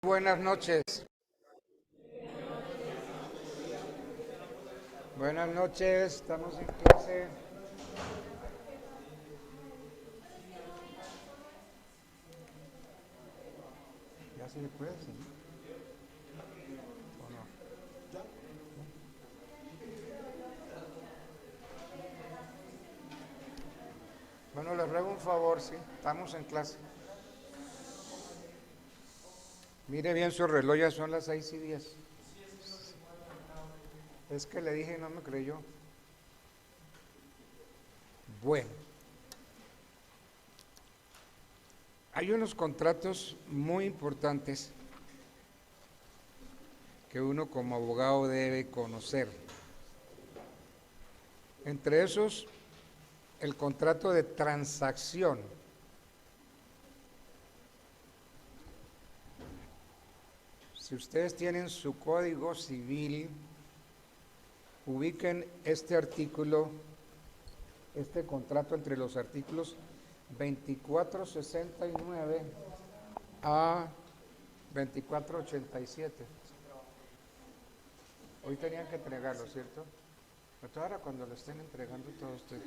Buenas noches. Buenas noches, estamos en clase. ¿Ya se puede? ¿Sí? ¿O no? Bueno, les ruego un favor, sí, estamos en clase. Mire bien su reloj, ya son las 6:10. Es que le dije y no me creyó. Bueno, hay unos contratos muy importantes que uno como abogado debe conocer. Entre esos, el contrato de transacción. Si ustedes tienen su código civil, ubiquen este artículo, este contrato entre los artículos 2469 a 2487. Hoy tenían que entregarlo, ¿cierto? Pero ahora cuando lo estén entregando todo usted.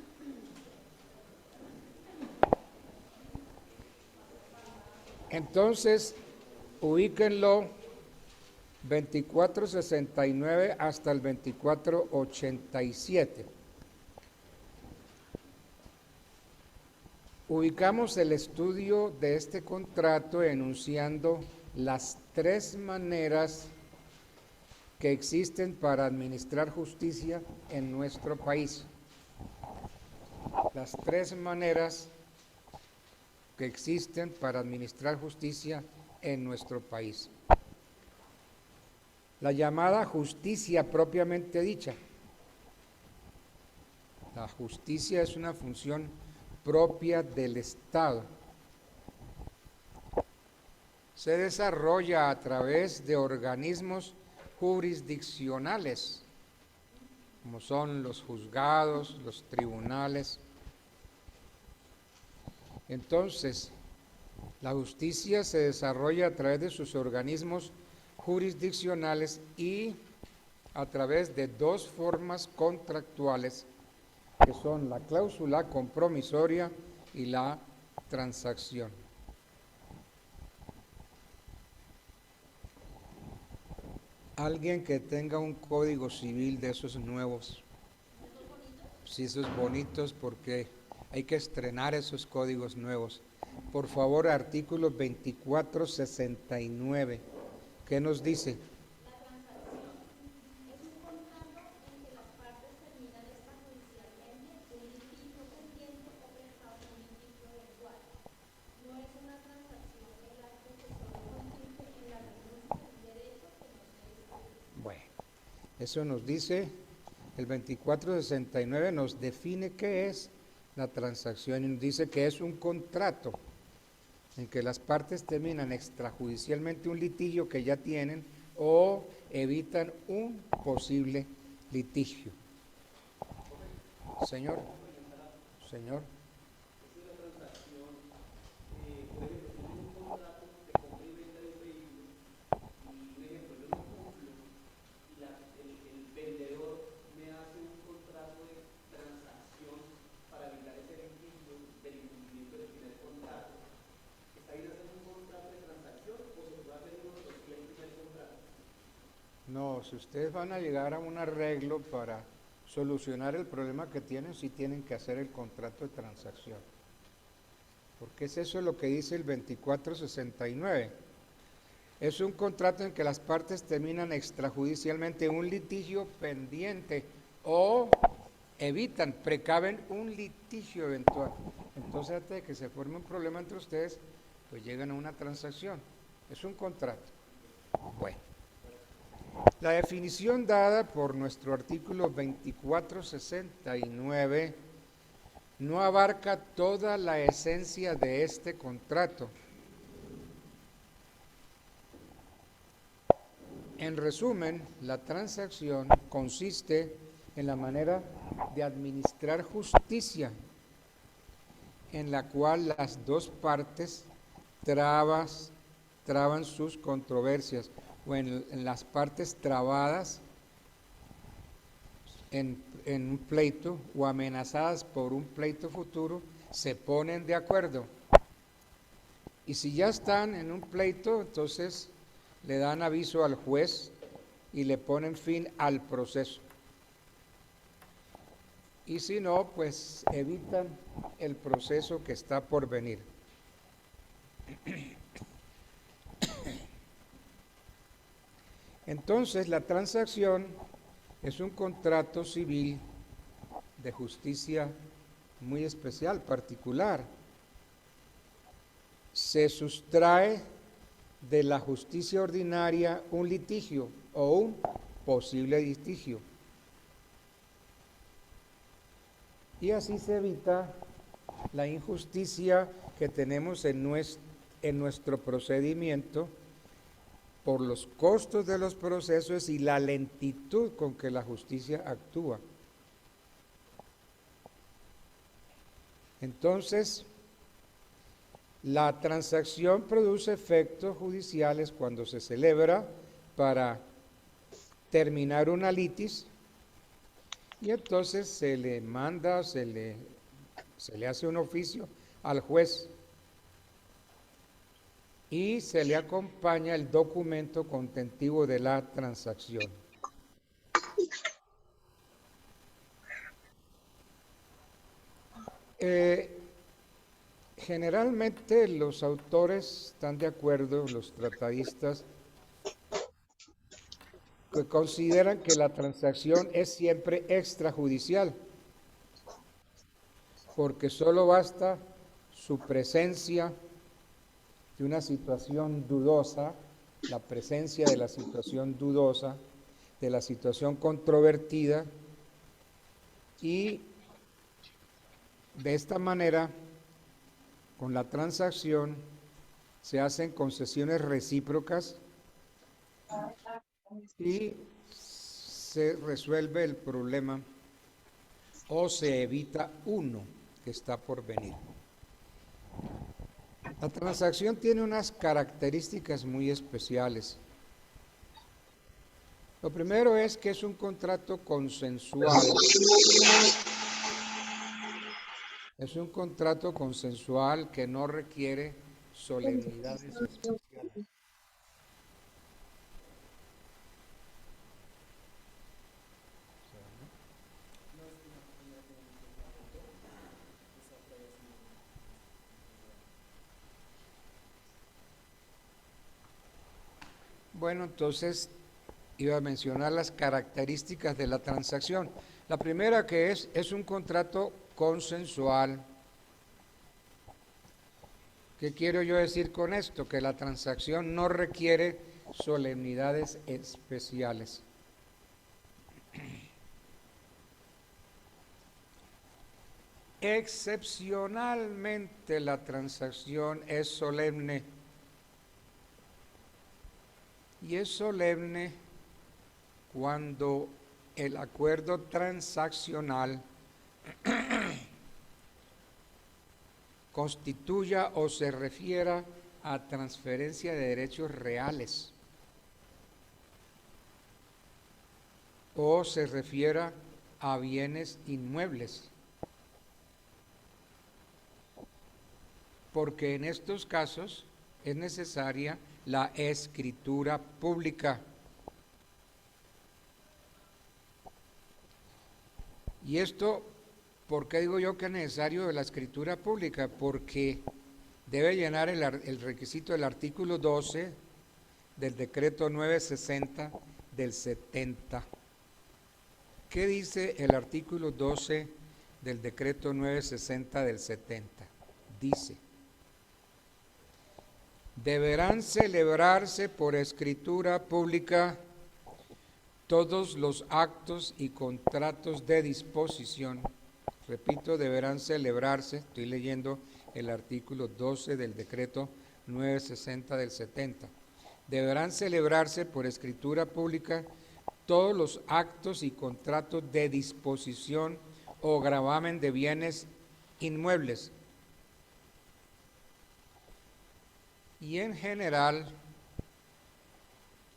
Entonces, ubíquenlo 2469 hasta el 2487. Ubicamos el estudio de este contrato enunciando las tres maneras que existen para administrar justicia en nuestro país. Las tres maneras que existen para administrar justicia en nuestro país. La llamada justicia propiamente dicha. La justicia es una función propia del Estado. Se desarrolla a través de organismos jurisdiccionales, como son los juzgados, los tribunales. Entonces, la justicia se desarrolla a través de sus organismos jurisdiccionales y a través de dos formas contractuales, que son la cláusula compromisoria y la transacción. Alguien que tenga un código civil de esos nuevos, sí, esos bonitos, porque hay que estrenar esos códigos nuevos. Por favor, artículo 2469. ¿Qué nos dice? Bueno, eso nos dice, el 2469 nos define qué es la transacción y nos dice que es un contrato en que las partes terminan extrajudicialmente un litigio que ya tienen o evitan un posible litigio. Señor, señor. No, si ustedes van a llegar a un arreglo para solucionar el problema que tienen, sí tienen que hacer el contrato de transacción. Porque es eso lo que dice el 2469. Es un contrato en que las partes terminan extrajudicialmente un litigio pendiente o evitan, precaven un litigio eventual. Entonces, antes de que se forme un problema entre ustedes, pues llegan a una transacción. Es un contrato. Bueno. La definición dada por nuestro artículo 2469 no abarca toda la esencia de este contrato. En resumen, la transacción consiste en la manera de administrar justicia, en la cual las dos partes traban traban sus controversias o en las partes trabadas en un pleito o amenazadas por un pleito futuro, se ponen de acuerdo. Y si ya están en un pleito, entonces le dan aviso al juez y le ponen fin al proceso. Y si no, pues evitan el proceso que está por venir. Entonces, la transacción es un contrato civil de justicia muy especial, particular. Se sustrae de la justicia ordinaria un litigio o un posible litigio. Y así se evita la injusticia que tenemos en nuestro procedimiento por los costos de los procesos y la lentitud con que la justicia actúa. Entonces, la transacción produce efectos judiciales cuando se celebra para terminar una litis y entonces se le manda, se le hace un oficio al juez y se le acompaña el documento contentivo de la transacción. Generalmente los autores están de acuerdo, los tratadistas, que consideran que la transacción es siempre extrajudicial, porque solo basta su presencia de una situación dudosa, la presencia de la situación dudosa, de la situación controvertida, y de esta manera, con la transacción, se hacen concesiones recíprocas y se resuelve el problema o se evita uno que está por venir. La transacción tiene unas características muy especiales. Lo primero es que es un contrato consensual. Es un contrato consensual que no requiere solemnidades especiales. Bueno, entonces iba a mencionar las características de la transacción. La primera que es un contrato consensual. ¿Qué quiero yo decir con esto? Que la transacción no requiere solemnidades especiales. Excepcionalmente la transacción es solemne. Y es solemne cuando el acuerdo transaccional constituya o se refiera a transferencia de derechos reales o se refiera a bienes inmuebles. Porque en estos casos es necesaria la escritura pública. Y esto, ¿por qué digo yo que es necesario la escritura pública? Porque debe llenar el requisito del artículo 12 del decreto 960 del 70. ¿Qué dice el artículo 12 del decreto 960 del 70? Dice: deberán celebrarse por escritura pública todos los actos y contratos de disposición. Repito, deberán celebrarse, estoy leyendo el artículo 12 del decreto 960 del 70. Deberán celebrarse por escritura pública todos los actos y contratos de disposición o gravamen de bienes inmuebles. y en general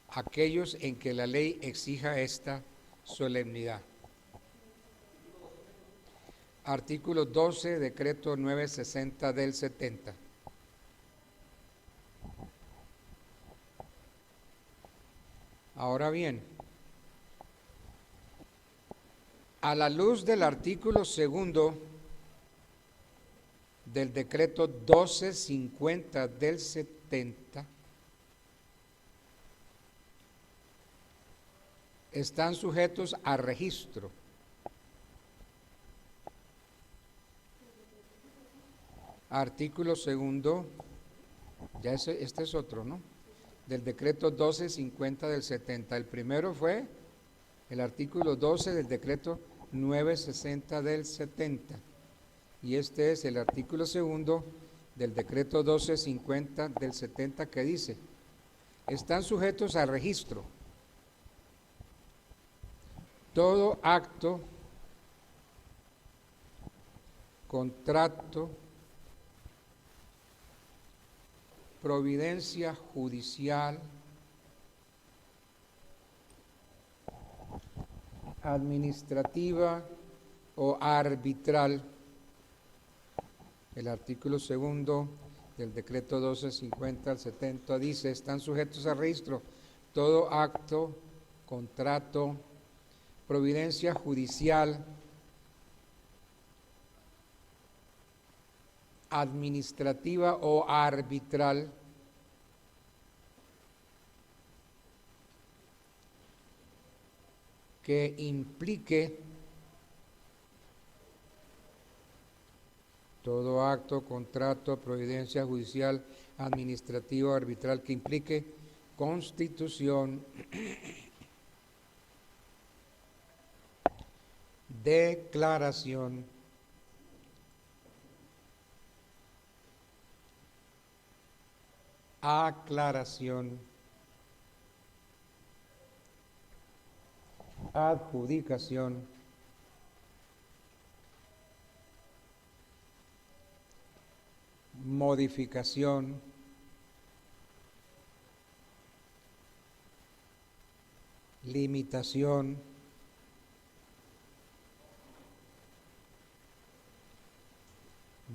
aquellos en que la ley exija esta solemnidad. Artículo 12, decreto 960 del 70. Ahora bien, a la luz del artículo 2 del decreto 1250 del 70, están sujetos a registro artículo 2, ya este es otro, ¿no? Del decreto 1250 del 70. El primero fue el artículo 12 del decreto 960 del 70. Y este es el artículo 2 del decreto 1250 del 70 que dice, están sujetos a registro todo acto, contrato, providencia judicial, administrativa o arbitral. El artículo 2 del decreto 1250 al 70 dice, están sujetos a registro todo acto, contrato, providencia judicial, administrativa o arbitral que implique todo acto, contrato, providencia judicial, administrativa o arbitral que implique constitución, declaración, aclaración, adjudicación, modificación, limitación,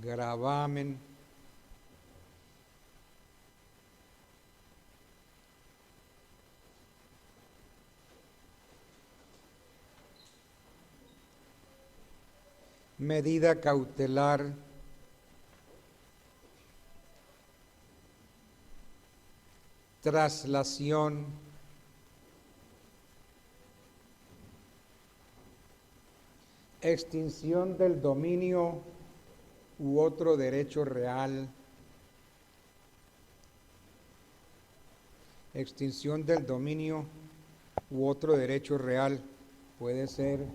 gravamen, medida cautelar, traslación, extinción del dominio u otro derecho real, extinción del dominio u otro derecho real, puede ser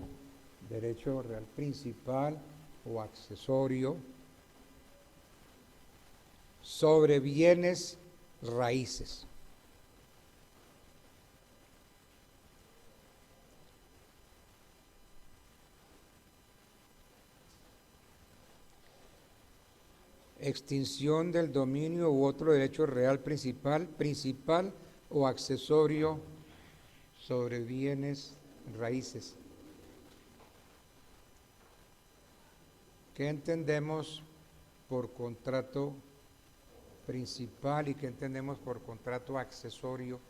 derecho real principal o accesorio, sobre bienes raíces. Extinción del dominio u otro derecho real principal o accesorio sobre bienes raíces. ¿Qué entendemos por contrato principal y qué entendemos por contrato accesorio?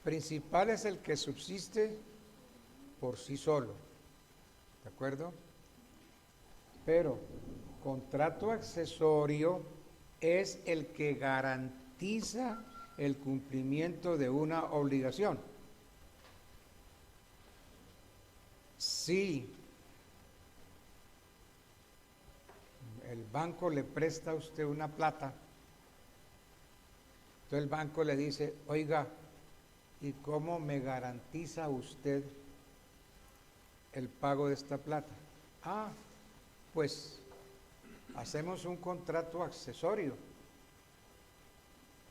Principal es el que subsiste por sí solo, ¿de acuerdo? Pero contrato accesorio es el que garantiza el cumplimiento de una obligación. Si el banco le presta a usted una plata, entonces el banco le dice, oiga, ¿y cómo me garantiza usted el pago de esta plata? Ah, pues hacemos un contrato accesorio.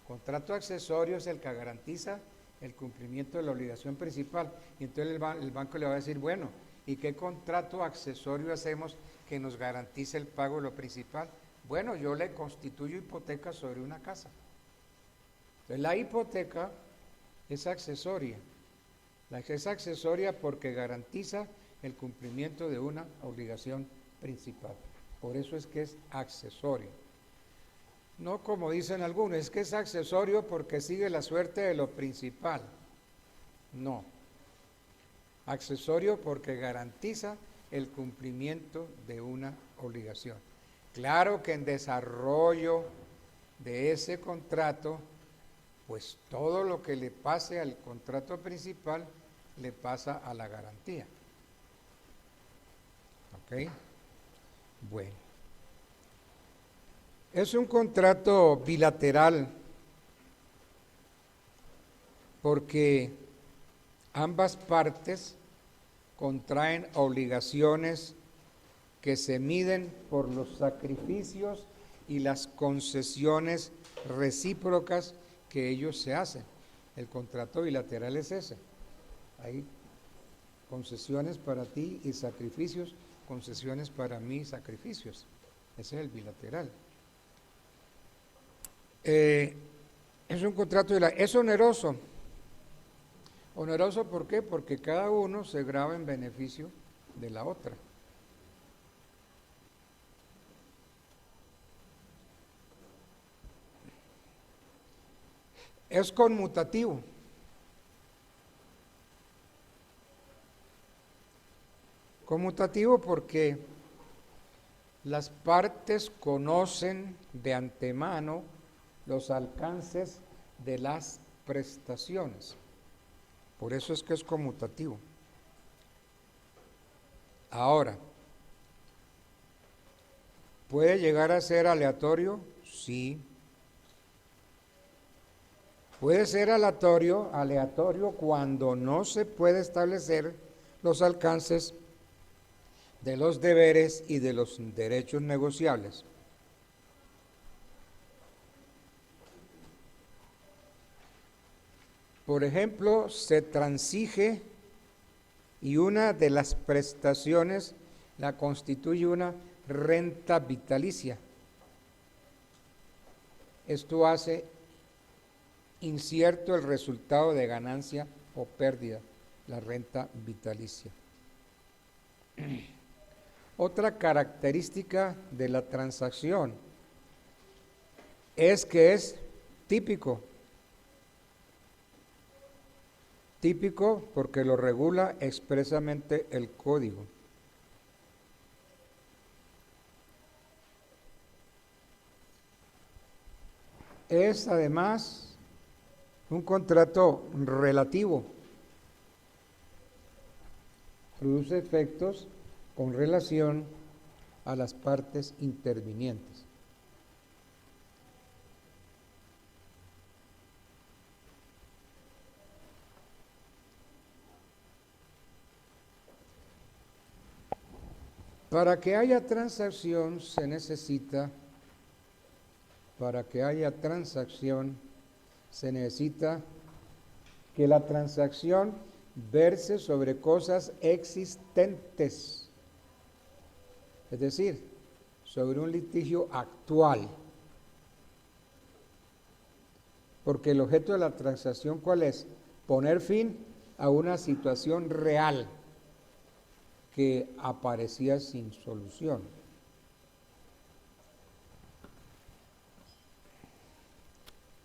Contrato accesorio es el que garantiza el cumplimiento de la obligación principal. Y entonces el banco le va a decir, bueno, ¿Y qué contrato accesorio hacemos que nos garantice el pago de lo principal? Bueno, yo le constituyo hipoteca sobre una casa. Entonces, la hipoteca es accesoria. Es accesoria porque garantiza el cumplimiento de una obligación principal. Por eso es que es accesorio. No como dicen algunos, es que es accesorio porque sigue la suerte de lo principal. No. Accesorio porque garantiza el cumplimiento de una obligación. Claro que en desarrollo de ese contrato, pues todo lo que le pase al contrato principal le pasa a la garantía. ¿Ok? Bueno. Es un contrato bilateral porque ambas partes contraen obligaciones que se miden por los sacrificios y las concesiones recíprocas que ellos se hacen. El contrato bilateral es ese. Hay concesiones para ti y sacrificios, concesiones para mí y sacrificios. Ese es el bilateral. Es un contrato, es oneroso. Oneroso, ¿por qué? Porque cada uno se grava en beneficio de la otra. Es conmutativo. Conmutativo porque las partes conocen de antemano los alcances de las prestaciones. Por eso es que es conmutativo. Ahora, ¿puede llegar a ser aleatorio? Sí. Puede ser aleatorio cuando no se puede establecer los alcances de los deberes y de los derechos negociables. Por ejemplo, se transige y una de las prestaciones la constituye una renta vitalicia. Esto hace incierto el resultado de ganancia o pérdida, la renta vitalicia. Otra característica de la transacción es que es típico. Típico porque lo regula expresamente el código. Es además un contrato relativo. Produce efectos con relación a las partes intervinientes. Para que haya transacción se necesita que la transacción verse sobre cosas existentes, es decir, sobre un litigio actual. Porque el objeto de la transacción, ¿cuál es? Poner fin a una situación real que aparecía sin solución.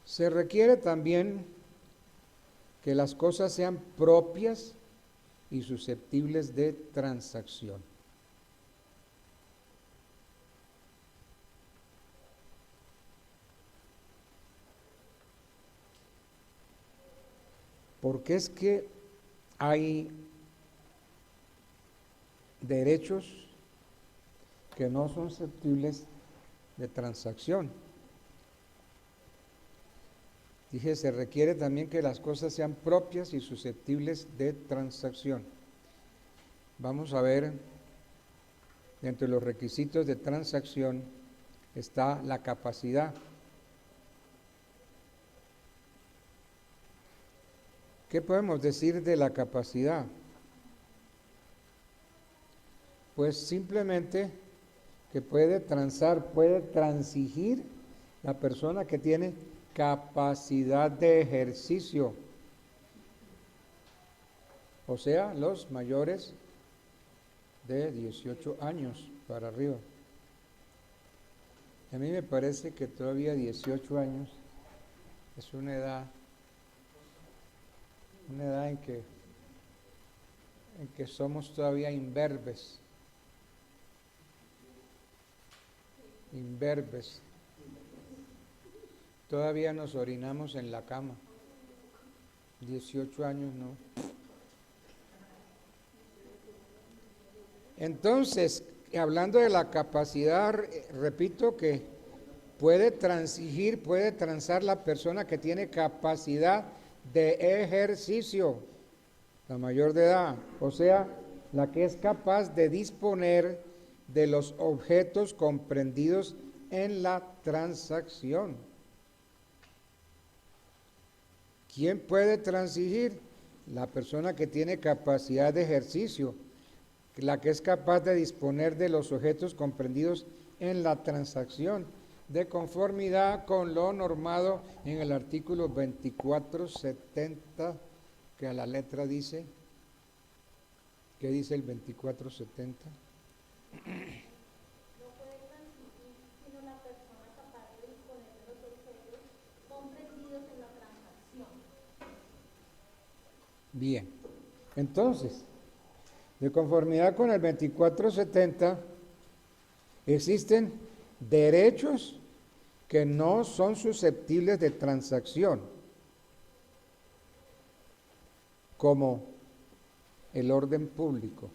Se requiere también que las cosas sean propias y susceptibles de transacción. Porque es que hay derechos que no son susceptibles de transacción. Dije, se requiere también que las cosas sean propias y susceptibles de transacción. Vamos a ver, entre los requisitos de transacción está la capacidad. ¿Qué podemos decir de la capacidad? Pues simplemente que puede transar, puede transigir la persona que tiene capacidad de ejercicio, o sea, los mayores de 18 años para arriba. A mí me parece que todavía 18 años es una edad en que somos todavía imberbes. Todavía nos orinamos en la cama. 18 años no. Entonces, hablando de la capacidad, repito que puede transigir, puede transar la persona que tiene capacidad de ejercicio, la mayor de edad, o sea, la que es capaz de disponer de los objetos comprendidos en la transacción. ¿Quién puede transigir? La persona que tiene capacidad de ejercicio, la que es capaz de disponer de los objetos comprendidos en la transacción, de conformidad con lo normado en el artículo 2470, que a la letra dice, ¿qué dice el 2470? No puede transigir sino la persona capaz de disponer de los objetos comprendidos en la transacción. Bien, entonces, de conformidad con el 2470, existen derechos que no son susceptibles de transacción, como el orden público.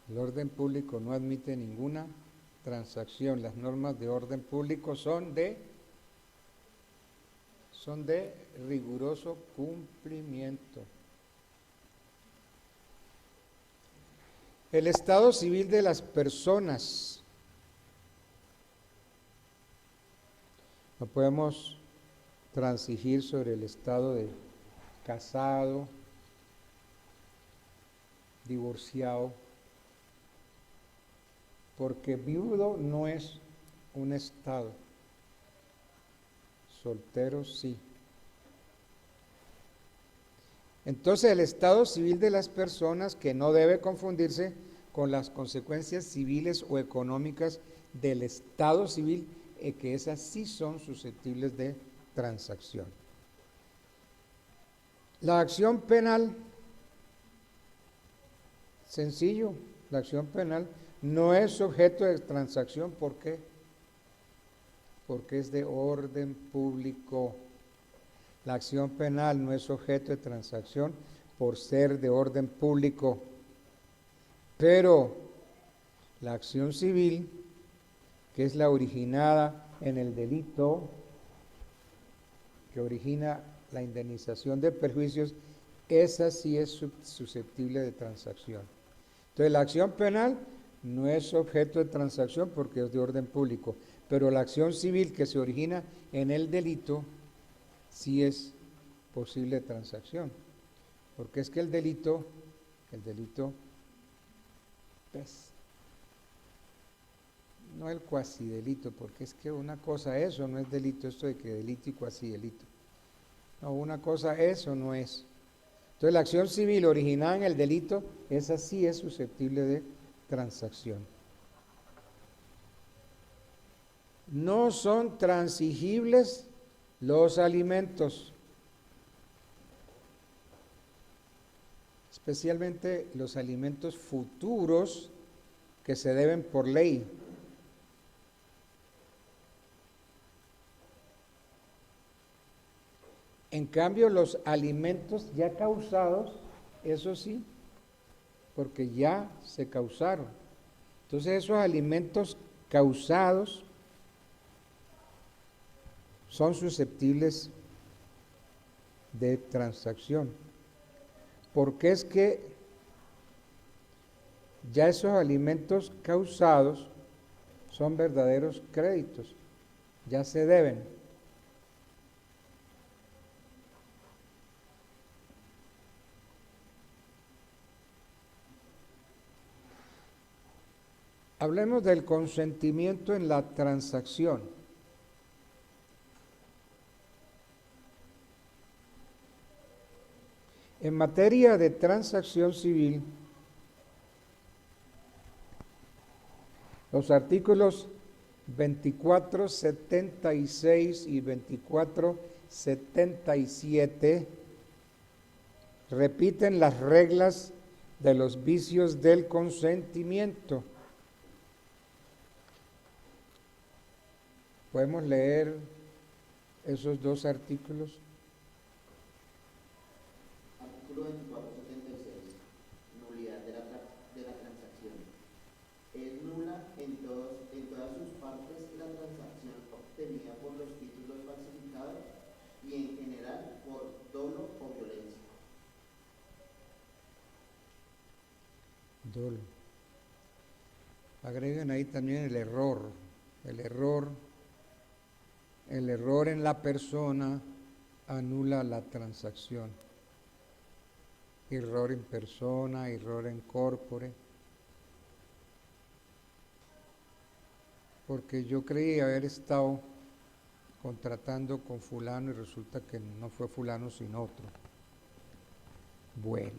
El orden público no admite ninguna transacción. Las normas de orden público son de riguroso cumplimiento. El estado civil de las personas. No podemos transigir sobre el estado de casado, divorciado, porque viudo no es un estado, soltero sí. Entonces el estado civil de las personas, que no debe confundirse con las consecuencias civiles o económicas del estado civil, que esas sí son susceptibles de transacción. La acción penal, sencillo, la acción penal no es objeto de transacción. ¿Por qué? Porque es de orden público. La acción penal no es objeto de transacción por ser de orden público. Pero la acción civil, que es la originada en el delito, que origina la indemnización de perjuicios, esa sí es susceptible de transacción. Entonces, la acción penal no es objeto de transacción porque es de orden público, pero la acción civil que se origina en el delito sí es posible transacción, porque es que el delito, pues, no el cuasidelito, porque es que una cosa eso no es delito, esto de que delito y cuasidelito. No, una cosa eso no es. Entonces la acción civil originada en el delito, esa sí es susceptible de transacción. No son transigibles los alimentos, especialmente los alimentos futuros que se deben por ley. En cambio, los alimentos ya causados, eso sí, porque ya se causaron. Entonces esos alimentos causados son susceptibles de transacción, porque es que ya esos alimentos causados son verdaderos créditos, ya se deben. Hablemos del consentimiento en la transacción. En materia de transacción civil, los artículos 2476 y 2477 repiten las reglas de los vicios del consentimiento. ¿Podemos leer esos dos artículos? Artículo 2476. Nulidad de la transacción. Es nula en todas sus partes la transacción obtenida por los títulos falsificados y en general por dolo o violencia. Dolo. Agreguen ahí también el error. El error en la persona anula la transacción. Error en persona, error en corpore. Porque yo creí haber estado contratando con fulano y resulta que no fue fulano sino otro. Bueno.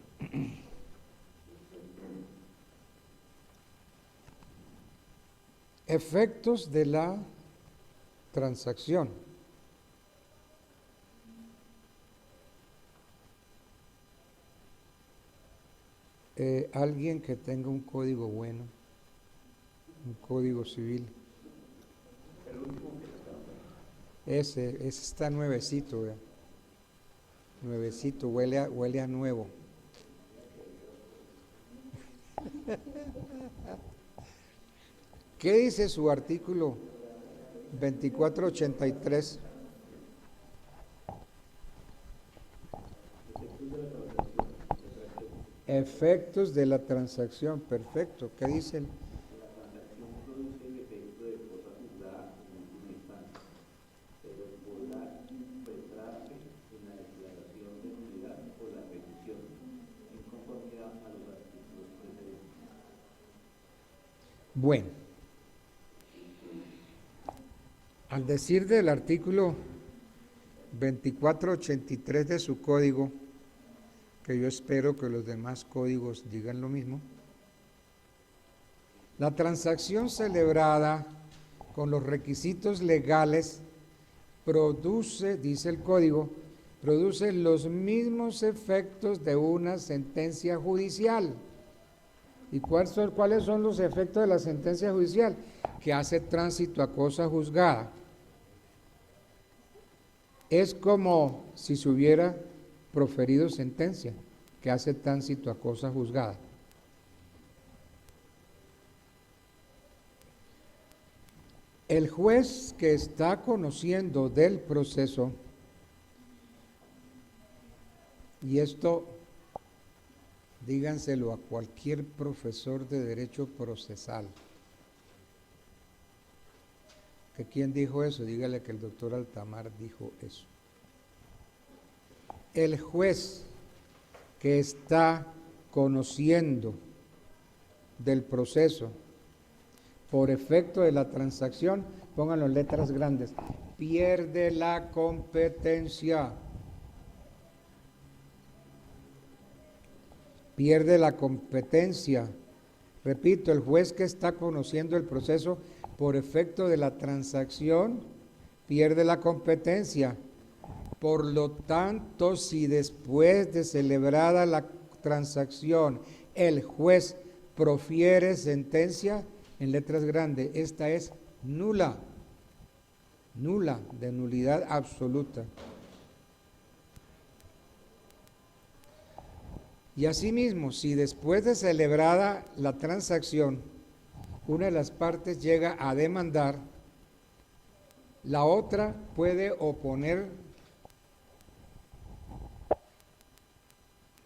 Efectos de la transacción. Alguien que tenga un código bueno, un código civil. Ese está nuevecito, ¿verdad? Nuevecito, huele a nuevo. ¿Qué dice su artículo 2483? Efectos de la transacción, perfecto. ¿Qué dice el? La transacción produce el efecto de cosa juzgada en última instancia, pero podrá impetrarse en la declaración de nulidad o la ejecución, en conformidad a los artículos precedentes. Bueno, al decir del artículo 2483 de su código, que yo espero que los demás códigos digan lo mismo, la transacción celebrada con los requisitos legales produce, dice el código, produce los mismos efectos de una sentencia judicial. ¿Y cuáles son los efectos de la sentencia judicial? Que hace tránsito a cosa juzgada. Es como si se hubiera proferido sentencia, que hace tránsito a cosa juzgada. El juez que está conociendo del proceso, y esto díganselo a cualquier profesor de derecho procesal, que quién dijo eso, dígale que el doctor Altamar dijo eso. El juez que está conociendo del proceso por efecto de la transacción, pónganlo en letras grandes, pierde la competencia. Pierde la competencia. Repito, el juez que está conociendo el proceso por efecto de la transacción pierde la competencia. Por lo tanto, si después de celebrada la transacción el juez profiere sentencia, en letras grandes, esta es nula, de nulidad absoluta. Y asimismo, si después de celebrada la transacción, una de las partes llega a demandar, la otra puede oponer.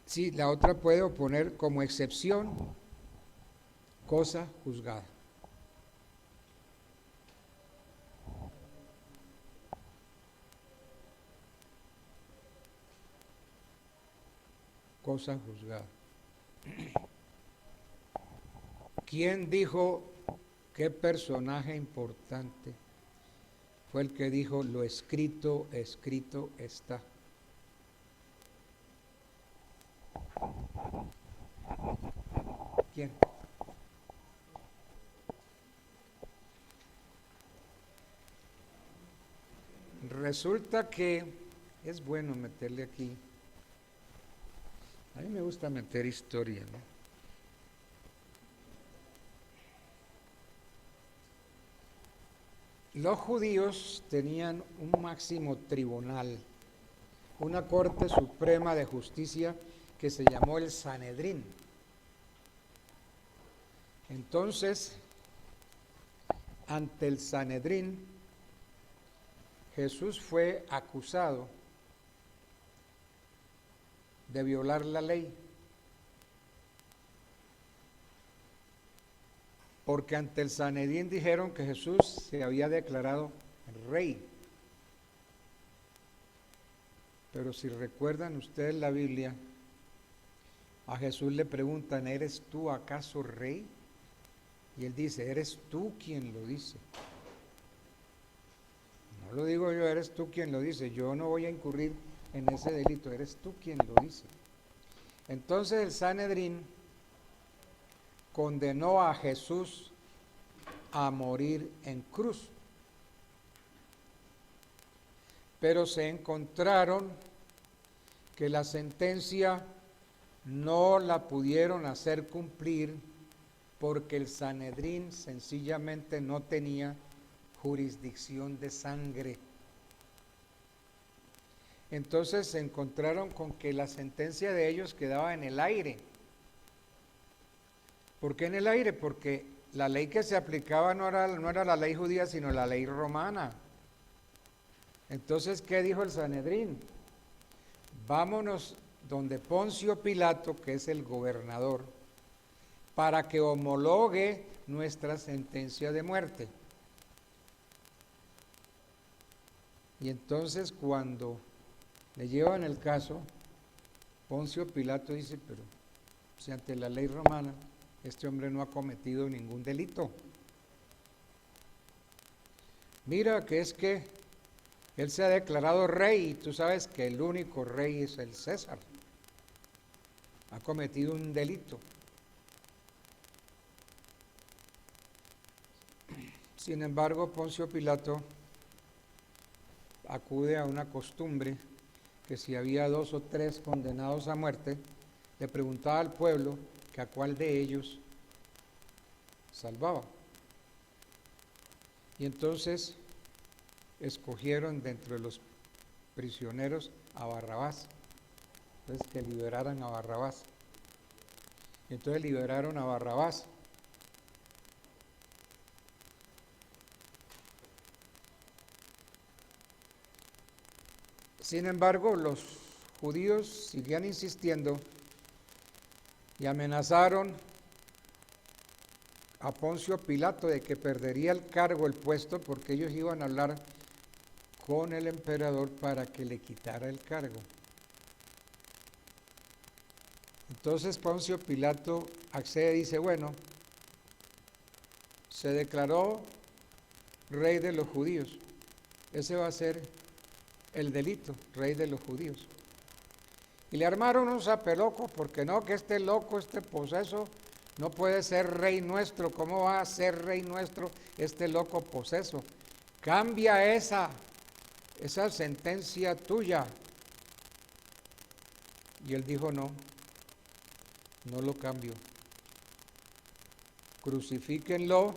Sí, la otra puede oponer como excepción cosa juzgada. Cosa juzgada. ¿Quién dijo qué personaje importante fue el que dijo, lo escrito, escrito está. ¿Quién? Resulta que es bueno meterle aquí. A mí me gusta meter historia, ¿no? Los judíos tenían un máximo tribunal, una corte suprema de justicia que se llamó el Sanedrín. Entonces, ante el Sanedrín, Jesús fue acusado de violar la ley, porque ante el Sanedrín dijeron que Jesús se había declarado rey. Pero si recuerdan ustedes la Biblia, a Jesús le preguntan, ¿eres tú acaso rey? Y él dice, eres tú quien lo dice. No lo digo yo, eres tú quien lo dice. Yo no voy a incurrir en ese delito, eres tú quien lo dice. Entonces el Sanedrín condenó a Jesús a morir en cruz. Pero se encontraron que la sentencia no la pudieron hacer cumplir porque el Sanedrín sencillamente no tenía jurisdicción de sangre. Entonces se encontraron con que la sentencia de ellos quedaba en el aire. ¿Por qué en el aire? Porque la ley que se aplicaba no era la ley judía, sino la ley romana. Entonces, ¿qué dijo el Sanedrín? Vámonos donde Poncio Pilato, que es el gobernador, para que homologue nuestra sentencia de muerte. Y entonces cuando le llevan el caso, Poncio Pilato dice, pero si ante la ley romana este hombre no ha cometido ningún delito. Mira que es que él se ha declarado rey y tú sabes que el único rey es el César. Ha cometido un delito. Sin embargo, Poncio Pilato acude a una costumbre que si había 2 o 3 condenados a muerte, le preguntaba al pueblo que a cuál de ellos salvaba. Y entonces escogieron dentro de los prisioneros a Barrabás, entonces que liberaran a Barrabás. Y entonces liberaron a Barrabás. Sin embargo, los judíos seguían insistiendo y amenazaron a Poncio Pilato de que perdería el cargo, el puesto, porque ellos iban a hablar con el emperador para que le quitara el cargo. Entonces Poncio Pilato accede y dice, bueno, se declaró rey de los judíos. Ese va a ser el delito, rey de los judíos. Y le armaron un zapeloco, porque no, que este loco, este poseso, no puede ser rey nuestro. ¿Cómo va a ser rey nuestro este loco poseso? Cambia esa sentencia tuya. Y él dijo, no lo cambio. Crucifíquenlo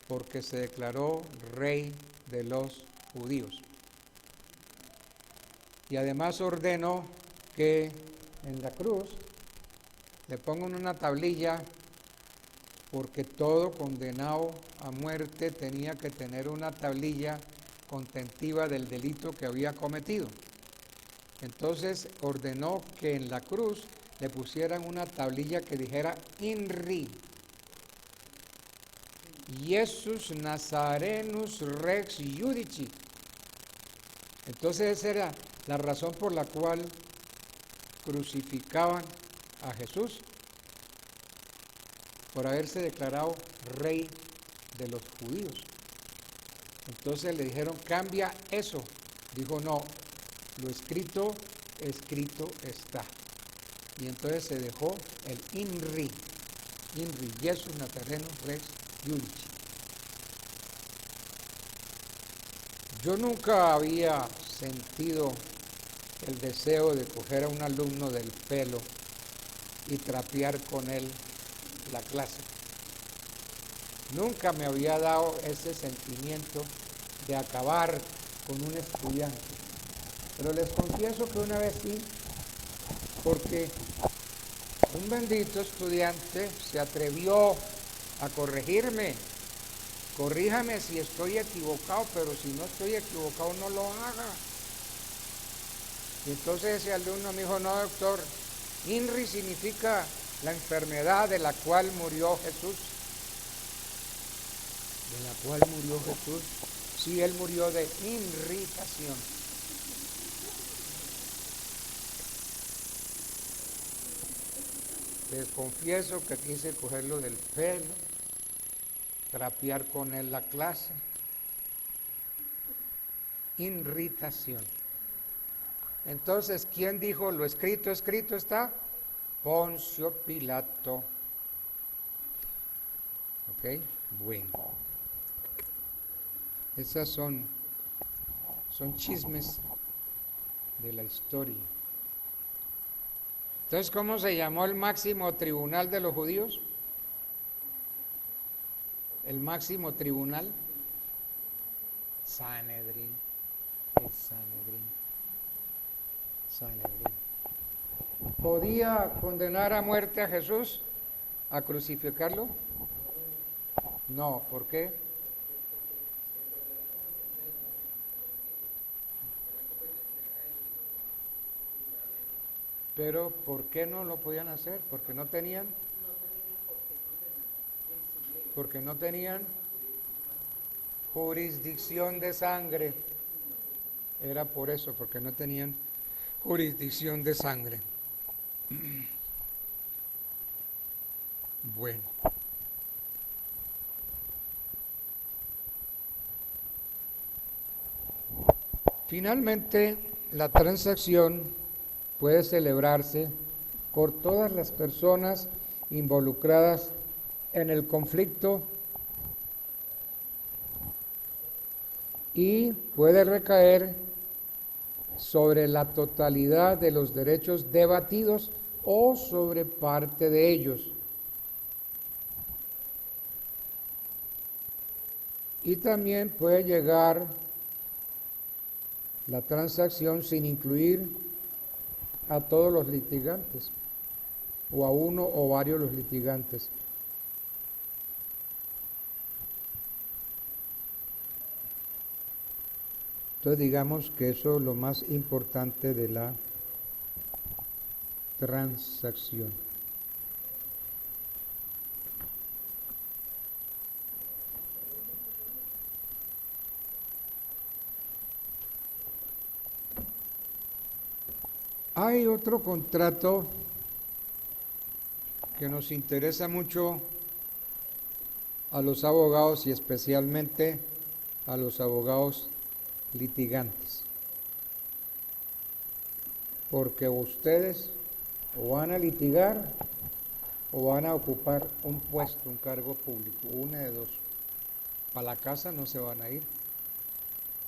porque se declaró rey de los judíos. Y además ordenó que en la cruz le pongan una tablilla, porque todo condenado a muerte tenía que tener una tablilla contentiva del delito que había cometido. Entonces ordenó que en la cruz le pusieran una tablilla que dijera INRI, Jesus Nazarenus Rex Judici. Entonces esa era la razón por la cual crucificaban a Jesús. por haberse declarado rey de los judíos. Entonces le dijeron, cambia eso. Dijo, no, lo escrito, escrito está. Y entonces se dejó el INRI, Jesús Nazareno Rex Iudici. Yo nunca había sentido el deseo de coger a un alumno del pelo y trapear con él la clase. Nunca me había dado ese sentimiento de acabar con un estudiante. Pero les confieso que una vez sí, porque un bendito estudiante se atrevió a corregirme. Corríjame si estoy equivocado, pero si no estoy equivocado, no lo haga. Y entonces ese alumno me dijo, no, doctor, INRI significa la enfermedad de la cual murió Jesús. ¿De la cual murió Jesús? Sí, él murió de irritación. Les confieso que quise cogerlo del pelo, trapear con él la clase. Irritación. Entonces, ¿quién dijo lo escrito, escrito está? Poncio Pilato. ¿Ok? Bueno. Esas son chismes de la historia. Entonces, ¿cómo se llamó el máximo tribunal de los judíos? El máximo tribunal, Sanedrín. El Sanedrín. ¿Podía condenar a muerte a Jesús? ¿A crucificarlo? No, ¿por qué? Pero ¿por qué no lo podían hacer? Porque no tenían jurisdicción de sangre. Era por eso, porque no tenían jurisdicción de sangre. Bueno. Finalmente, la transacción puede celebrarse por todas las personas involucradas en el conflicto y puede recaer sobre la totalidad de los derechos debatidos o sobre parte de ellos. Y también puede llegar la transacción sin incluir a todos los litigantes o a uno o varios los litigantes. Entonces digamos que eso es lo más importante de la transacción. Hay otro contrato que nos interesa mucho a los abogados y especialmente a los abogados litigantes, porque ustedes o van a litigar o van a ocupar un puesto, un cargo público, una de dos. Para la casa no se van a ir,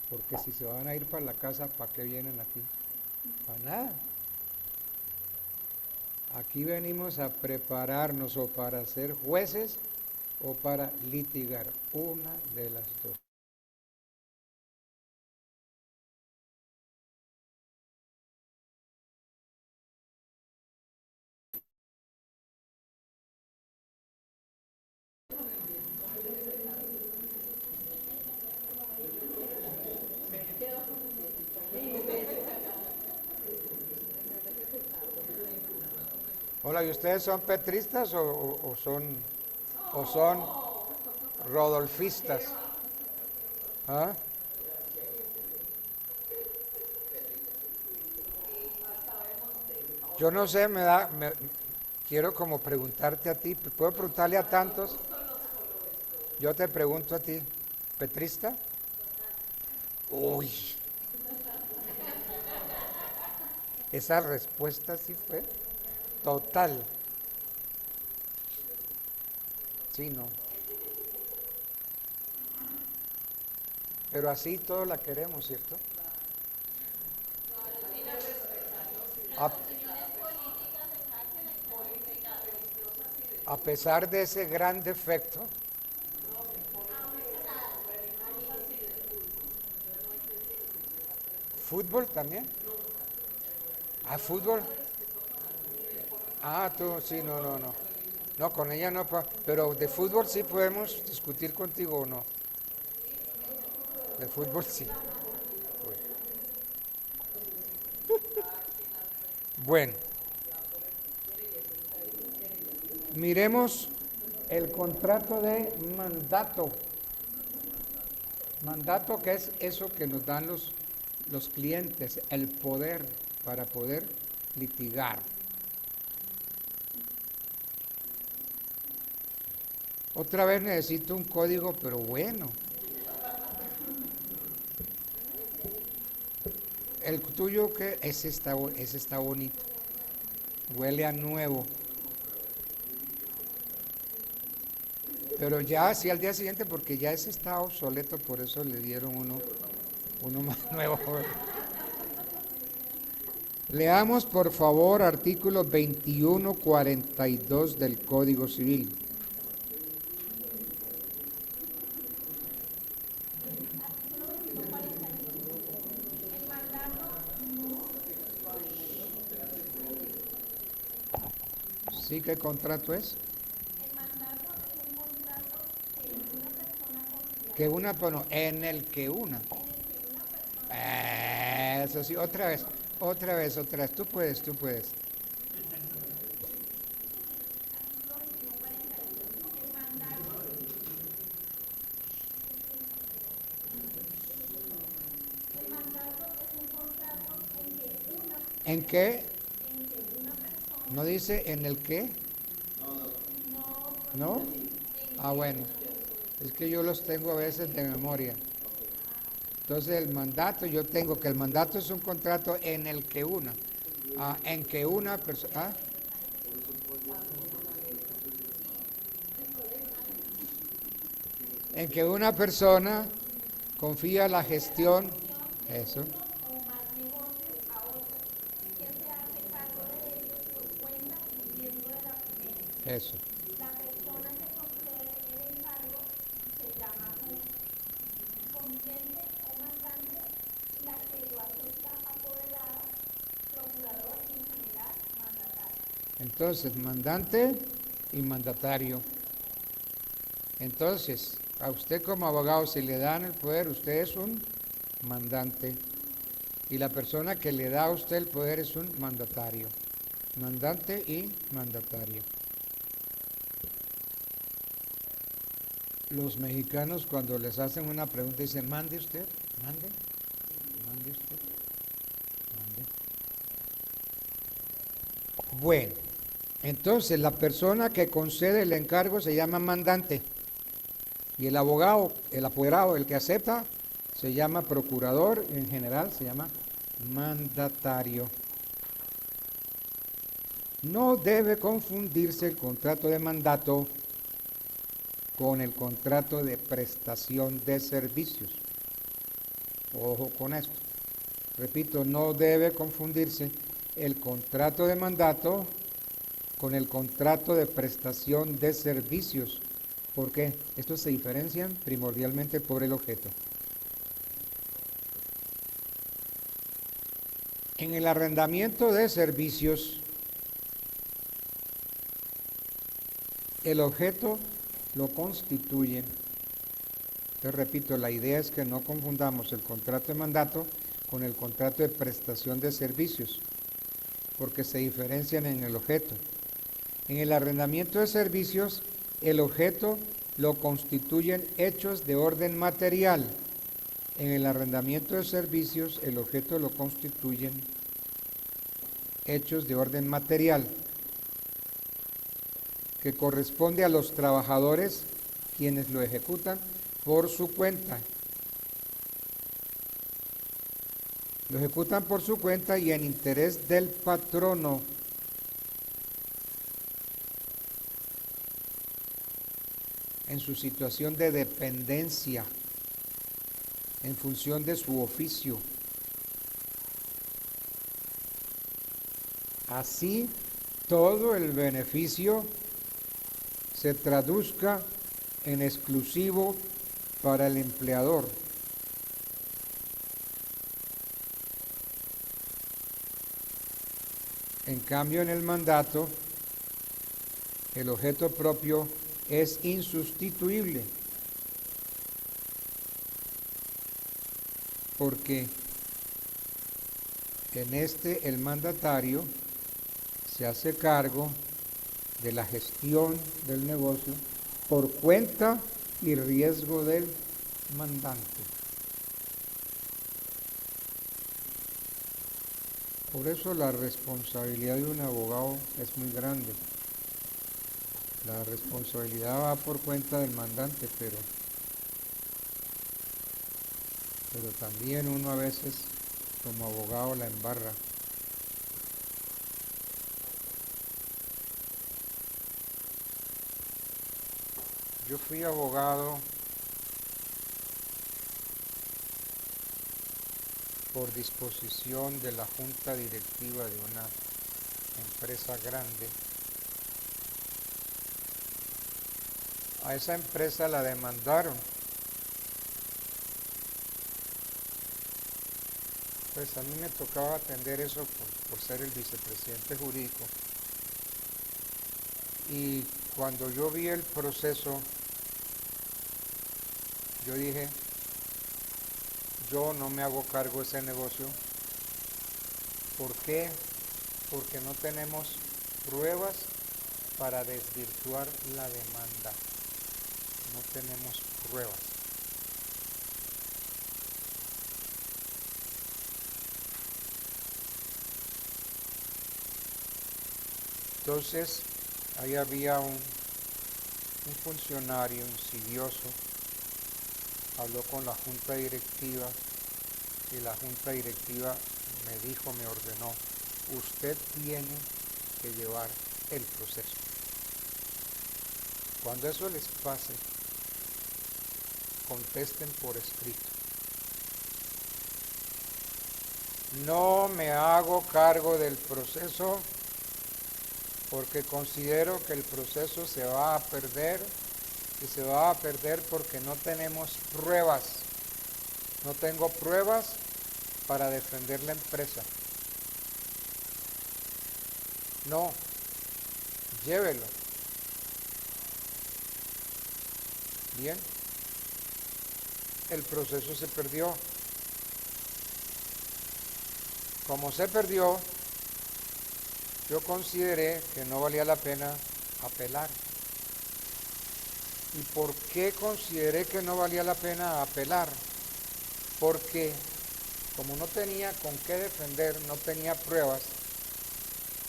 porque si se van a ir para la casa, ¿para qué vienen aquí? Para nada. Aquí venimos a prepararnos o para ser jueces o para litigar, una de las dos. Hola, ¿y ustedes son petristas o son rodolfistas? ¿Ah? Yo no sé, quiero como preguntarte a ti, ¿puedo preguntarle a tantos? Yo te pregunto a ti, ¿petrista? Uy, esa respuesta sí fue total. Sí, no. Pero así todos la queremos, ¿cierto? A pesar de ese gran defecto. ¿Fútbol también? ¿Ah, fútbol? Ah, tú, sí, no, no, no. No, con ella no, pero de fútbol sí podemos discutir contigo o no. De fútbol sí. Bueno, miremos el contrato de mandato. Mandato, que es eso que nos dan los clientes, el poder para poder litigar. Otra vez necesito un código, pero bueno. El tuyo, que ese está bonito. Huele a nuevo. Pero ya sí al día siguiente, porque ya ese está obsoleto, por eso le dieron uno más nuevo. Leamos por favor artículo 2142 del Código Civil. ¿Sí? ¿Qué contrato es? Que una, bueno, en el que una. Eso sí, otra vez. Tú puedes. ¿En qué? ¿No dice en el qué? ¿No? Ah, bueno. Es que yo los tengo a veces de memoria. Entonces el mandato, yo tengo que el mandato es un contrato en el que una. En que una persona. En que una persona confía la gestión. Eso. Eso. La persona que concede el encargo se llama comitente o mandante, y la que lo acepta apoderada, procurador y en general mandatario. Entonces, mandante y mandatario. Entonces, a usted como abogado, si le dan el poder, usted es un mandante. Y la persona que le da a usted el poder es un mandatario. Mandante y mandatario. Los mexicanos cuando les hacen una pregunta dicen, mande usted, mande usted, mande. Bueno, entonces la persona que concede el encargo se llama mandante y el abogado, el apoderado, el que acepta, se llama procurador, en general se llama mandatario. No debe confundirse el contrato de mandato con el contrato de prestación de servicios. Ojo con esto. Repito, no debe confundirse el contrato de mandato con el contrato de prestación de servicios. ¿Por qué? Estos se diferencian primordialmente por el objeto. En el arrendamiento de servicios, el objeto lo constituyen. Te repito, la idea es que no confundamos el contrato de mandato con el contrato de prestación de servicios, porque se diferencian en el objeto. En el arrendamiento de servicios, el objeto lo constituyen hechos de orden material. En el arrendamiento de servicios, el objeto lo constituyen hechos de orden material. que corresponde a los trabajadores quienes lo ejecutan por su cuenta. Lo ejecutan por su cuenta y en interés del patrono. En su situación de dependencia, en función de su oficio. Así, todo el beneficio se traduzca en exclusivo para el empleador. En cambio, en el mandato, el objeto propio es insustituible, porque en este el mandatario se hace cargo de la gestión del negocio por cuenta y riesgo del mandante. Por eso la responsabilidad de un abogado es muy grande. La responsabilidad va por cuenta del mandante, pero también uno a veces como abogado la embarra. Yo fui abogado por disposición de la junta directiva de una empresa grande. A esa empresa la demandaron. Pues a mí me tocaba atender eso por ser el vicepresidente jurídico. Y cuando yo vi el proceso, yo dije, yo no me hago cargo de ese negocio. ¿Por qué? Porque no tenemos pruebas para desvirtuar la demanda. No tenemos pruebas. Entonces, ahí había un funcionario insidioso, habló con la junta directiva y la junta directiva me dijo, me ordenó, usted tiene que llevar el proceso. Cuando eso les pase, contesten por escrito. No me hago cargo del proceso porque considero que el proceso se va a perder y se va a perder porque no tenemos pruebas. No tengo pruebas para defender la empresa. No, llévelo. Bien, el proceso se perdió. Como se perdió, yo consideré que no valía la pena apelar. ¿Y por qué consideré que no valía la pena apelar? Porque como no tenía con qué defender, no tenía pruebas,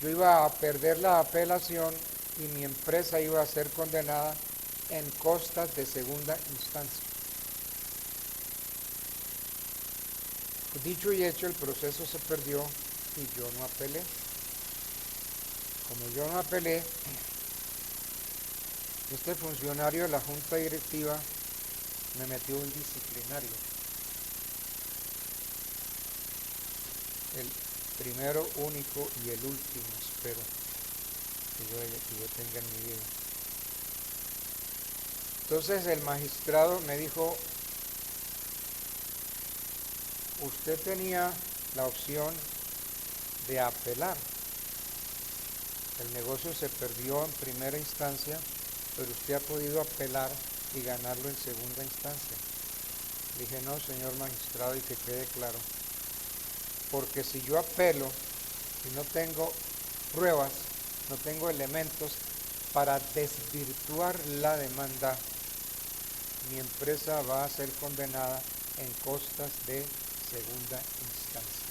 yo iba a perder la apelación y mi empresa iba a ser condenada en costas de segunda instancia. Dicho y hecho, el proceso se perdió y yo no apelé. Como yo no apelé, este funcionario de la junta directiva me metió un disciplinario. El primero, único y el último, espero que yo tenga en mi vida. Entonces el magistrado me dijo, usted tenía la opción de apelar. El negocio se perdió en primera instancia, pero usted ha podido apelar y ganarlo en segunda instancia. Dije, no, señor magistrado, y que quede claro, porque si yo apelo y no tengo pruebas, no tengo elementos para desvirtuar la demanda, mi empresa va a ser condenada en costas de segunda instancia.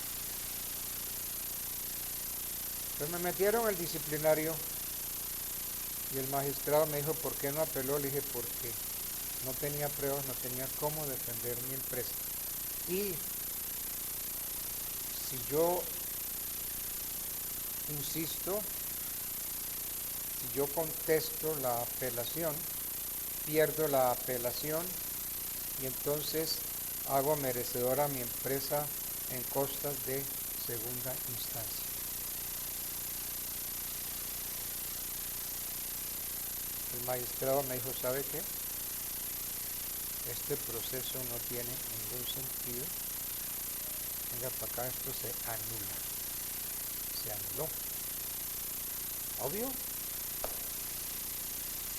Entonces me metieron el disciplinario Y el magistrado me dijo, ¿por qué no apeló? Le dije, porque no tenía pruebas, no tenía cómo defender mi empresa. Y si yo insisto, si yo contesto la apelación, pierdo la apelación y entonces hago merecedora a mi empresa en costas de segunda instancia. El magistrado me dijo, ¿sabe qué? Este proceso no tiene ningún sentido. Venga para acá, esto se anula. Se anuló. Obvio.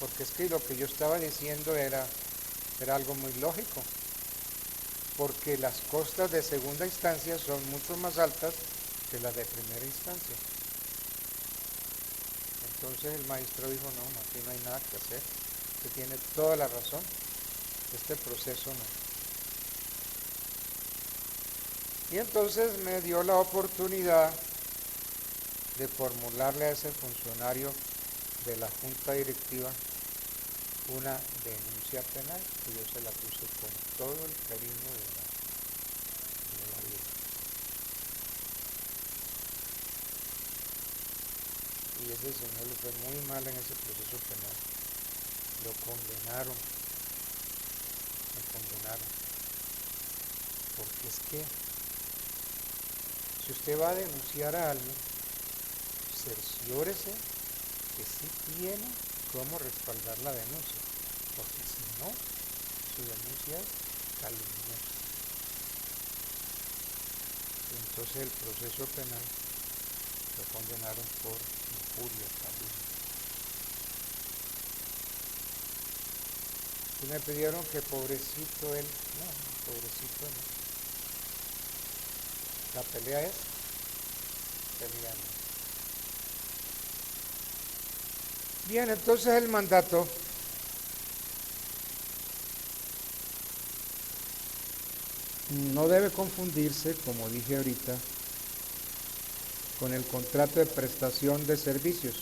Porque es que lo que yo estaba diciendo era algo muy lógico. Porque las costas de segunda instancia son mucho más altas que las de primera instancia. Entonces el maestro dijo, no, aquí no hay nada que hacer. Usted tiene toda la razón. Este proceso no. Y entonces me dio la oportunidad de formularle a ese funcionario de la junta directiva una denuncia penal, que yo se la puse con todo el cariño de la vida. Y ese señor le fue muy mal en ese proceso penal. Lo condenaron. Me condenaron. Porque es que si usted va a denunciar a alguien, cerciórese que sí tiene cómo respaldar la denuncia, porque si no, su denuncia es calumniosa. Y entonces el proceso penal lo condenaron por injuria, calumnia. Y me pidieron que pobrecito él, no, pobrecito no. La pelea es peleando. Bien, entonces el mandato no debe confundirse, como dije ahorita, con el contrato de prestación de servicios.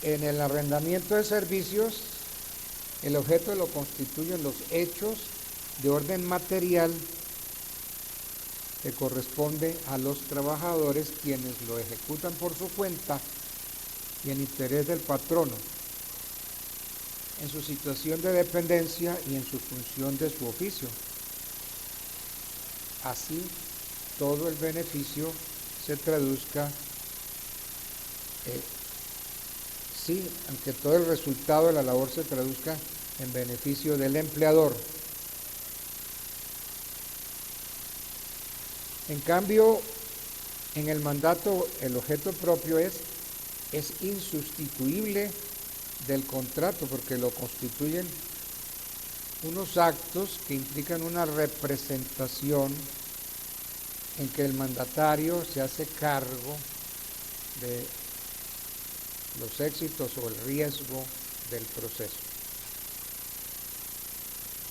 En el arrendamiento de servicios, el objeto lo constituyen los hechos de orden material que corresponde a los trabajadores, quienes lo ejecutan por su cuenta y en interés del patrono, en su situación de dependencia y en su función de su oficio. Así, todo el beneficio se traduzca, aunque todo el resultado de la labor se traduzca en beneficio del empleador. En cambio, en el mandato el objeto propio es insustituible del contrato, porque lo constituyen unos actos que implican una representación en que el mandatario se hace cargo de los éxitos o el riesgo del proceso.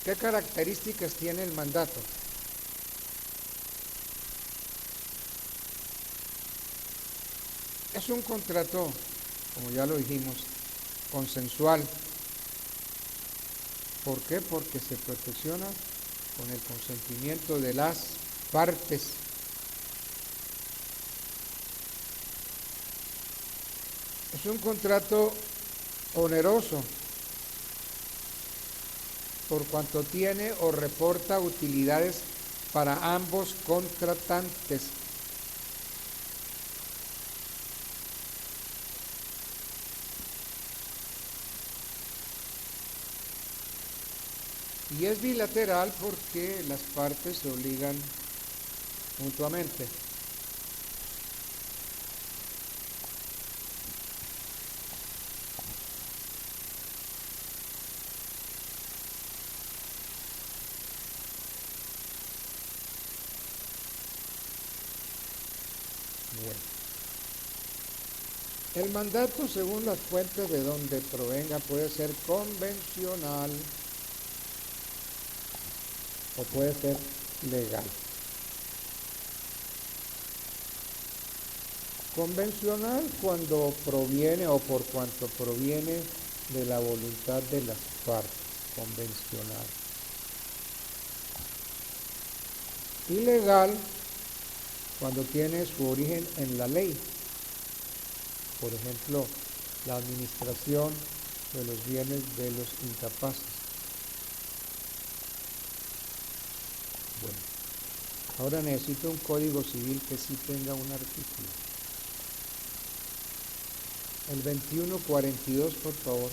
¿Qué características tiene el mandato? Es un contrato, como ya lo dijimos, consensual. ¿Por qué? Porque se perfecciona con el consentimiento de las partes. Es un contrato oneroso, por cuanto tiene o reporta utilidades para ambos contratantes. Y es bilateral porque las partes se obligan mutuamente. Bueno. El mandato, según las fuentes de donde provenga, puede ser convencional o puede ser legal. Convencional cuando proviene o por cuanto proviene de la voluntad de las partes, convencional. Ilegal cuando tiene su origen en la ley. Por ejemplo, la administración de los bienes de los incapaces. Bueno, ahora necesito un código civil que sí tenga un artículo. El 2142, por favor.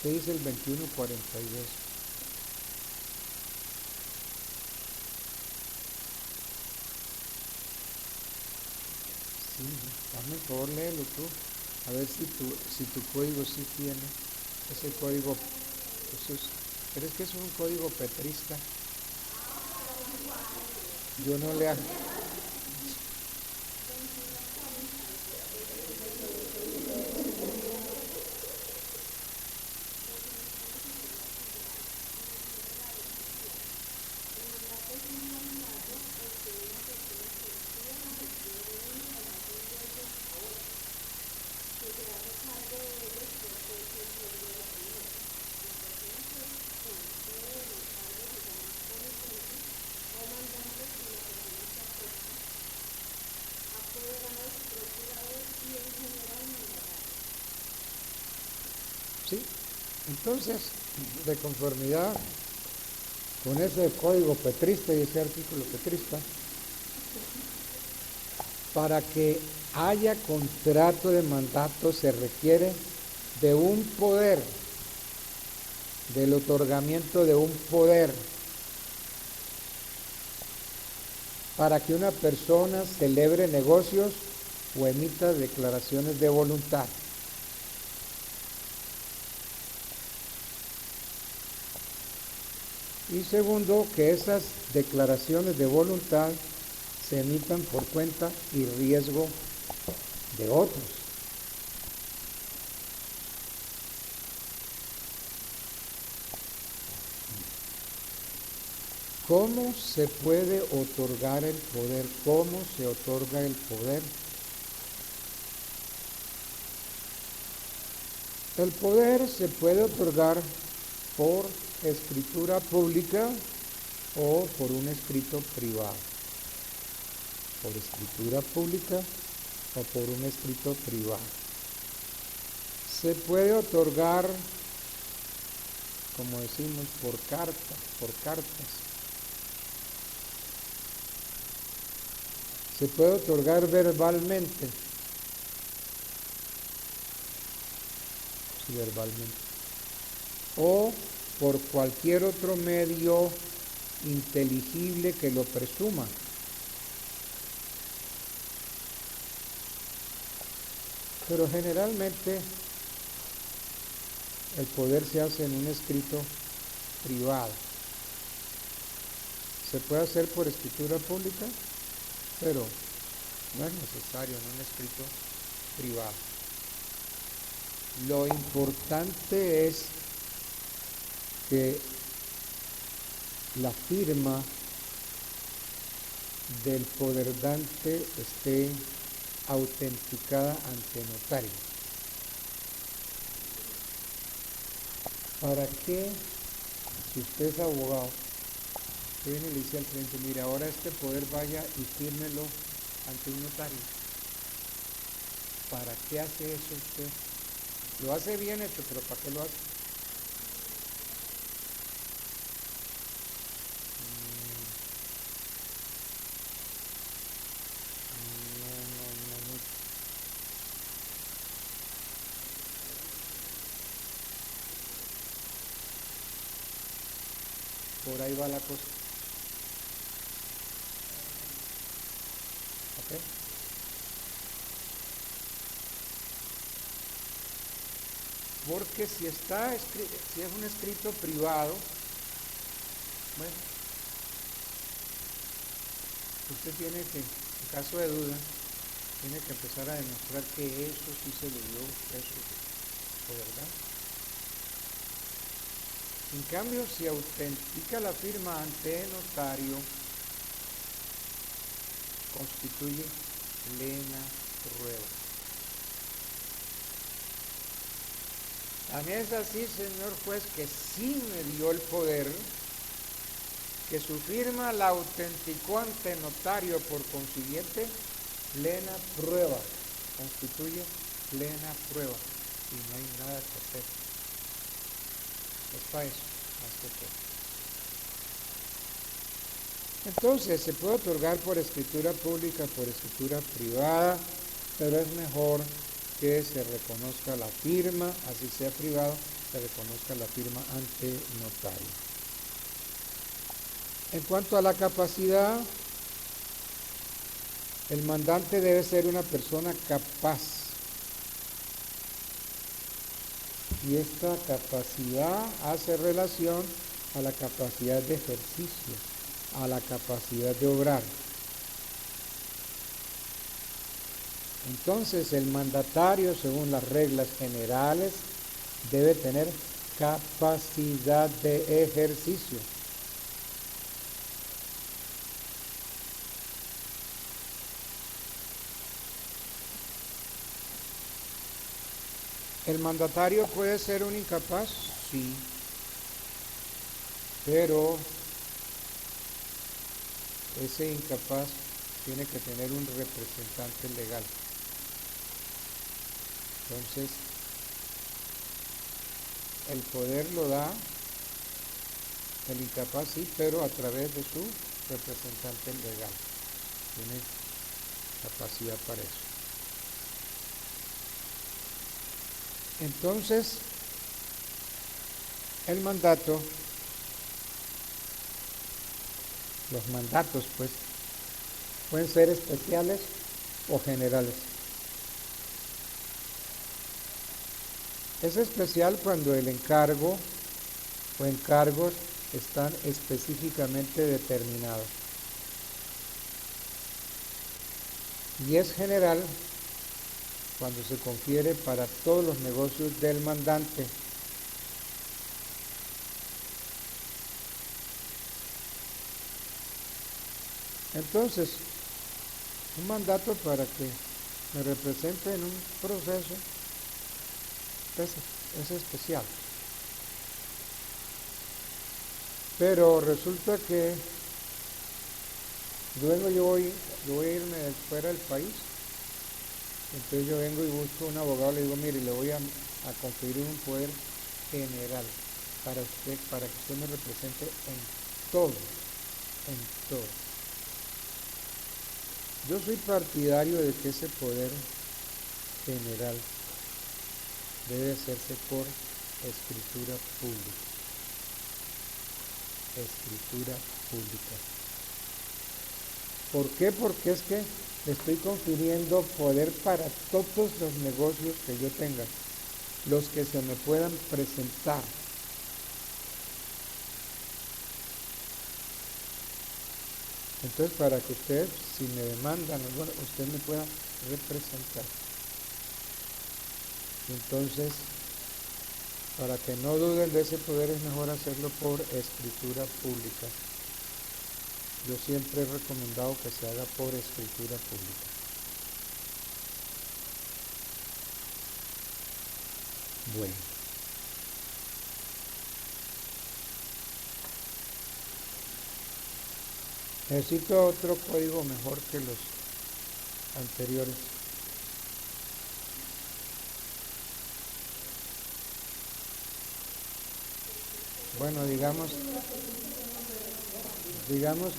¿Qué dice el 2142? Sí, dame por favor, léelo tú. A ver si tu código sí tiene ese código. ¿Crees que es un código petrista? Yo no le hago. ¿Sí? Entonces, de conformidad con ese código petrista y ese artículo petrista, para que haya contrato de mandato se requiere de un poder, del otorgamiento de un poder, para que una persona celebre negocios o emita declaraciones de voluntad. Y segundo, que esas declaraciones de voluntad se emitan por cuenta y riesgo de otros. ¿Cómo se puede otorgar el poder? ¿Cómo se otorga el poder? El poder se puede otorgar por escritura pública o por un escrito privado. Por escritura pública o por un escrito privado. Se puede otorgar, como decimos, por cartas. Se puede otorgar verbalmente. Sí, verbalmente. O por cualquier otro medio inteligible que lo presuma. Pero generalmente el poder se hace en un escrito privado. Se puede hacer por escritura pública, pero no es necesario en un escrito privado. Lo importante es que la firma del poderdante esté autenticada ante notario. ¿Para qué? Si usted es abogado, usted viene y le dice al cliente, mire, ahora este poder vaya y fírmelo ante un notario. ¿Para qué hace eso usted? Lo hace bien hecho, pero ¿para qué lo hace? Por ahí va la cosa. ¿Ok? Porque si es un escrito privado, bueno, usted tiene que, en caso de duda, tiene que empezar a demostrar que eso sí se le dio eso, ¿verdad? En cambio, si autentica la firma ante notario, constituye plena prueba. También es así, señor juez, que sí me dio el poder, que su firma la autenticó ante notario, por consiguiente, plena prueba, constituye plena prueba y no hay nada que hacer. Es para eso, más que todo. Entonces, se puede otorgar por escritura pública, por escritura privada, pero es mejor que se reconozca la firma, así sea privado, se reconozca la firma ante notario. En cuanto a la capacidad, el mandante debe ser una persona capaz. Y esta capacidad hace relación a la capacidad de ejercicio, a la capacidad de obrar. Entonces, el mandatario, según las reglas generales, debe tener capacidad de ejercicio. ¿El mandatario puede ser un incapaz? Sí. Pero ese incapaz tiene que tener un representante legal. Entonces, el poder lo da el incapaz, sí, pero a través de su representante legal. Tiene capacidad para eso. Entonces, el mandato, los mandatos, pues, pueden ser especiales o generales. Es especial cuando el encargo o encargos están específicamente determinados. Y es general cuando se confiere para todos los negocios del mandante. Entonces, un mandato para que me represente en un proceso es especial. Pero resulta que luego yo voy a irme fuera del país. Entonces yo vengo y busco un abogado, le digo, mire, le voy a conferir un poder general para que usted me represente en todo. Yo soy partidario de que ese poder general debe hacerse por escritura pública. Escritura pública. ¿Por qué? Porque es que estoy confiriendo poder para todos los negocios que yo tenga, los que se me puedan presentar. Entonces, para que usted, si me demandan, bueno, usted me pueda representar. Entonces, para que no duden de ese poder, es mejor hacerlo por escritura pública. Yo siempre he recomendado que se haga por escritura pública. Bueno. Necesito otro código mejor que los anteriores. Bueno, digamos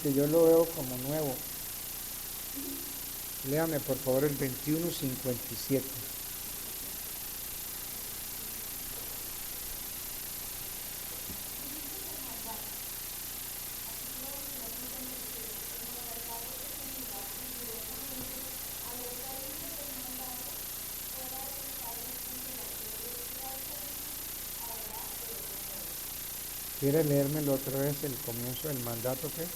que yo lo veo como nuevo. Léame por favor el 2157. ¿Quiere leérmelo otra vez el comienzo del mandato qué?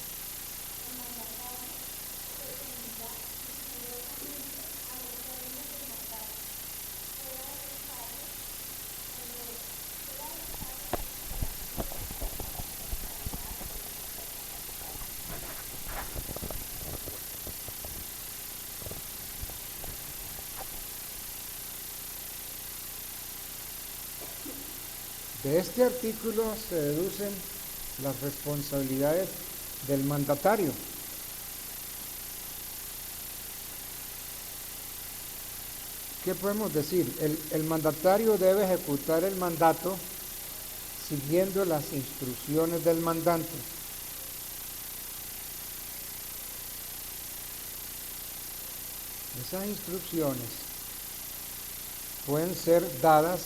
De este artículo se deducen las responsabilidades del mandatario. ¿Qué podemos decir? El mandatario debe ejecutar el mandato siguiendo las instrucciones del mandante. Esas instrucciones pueden ser dadas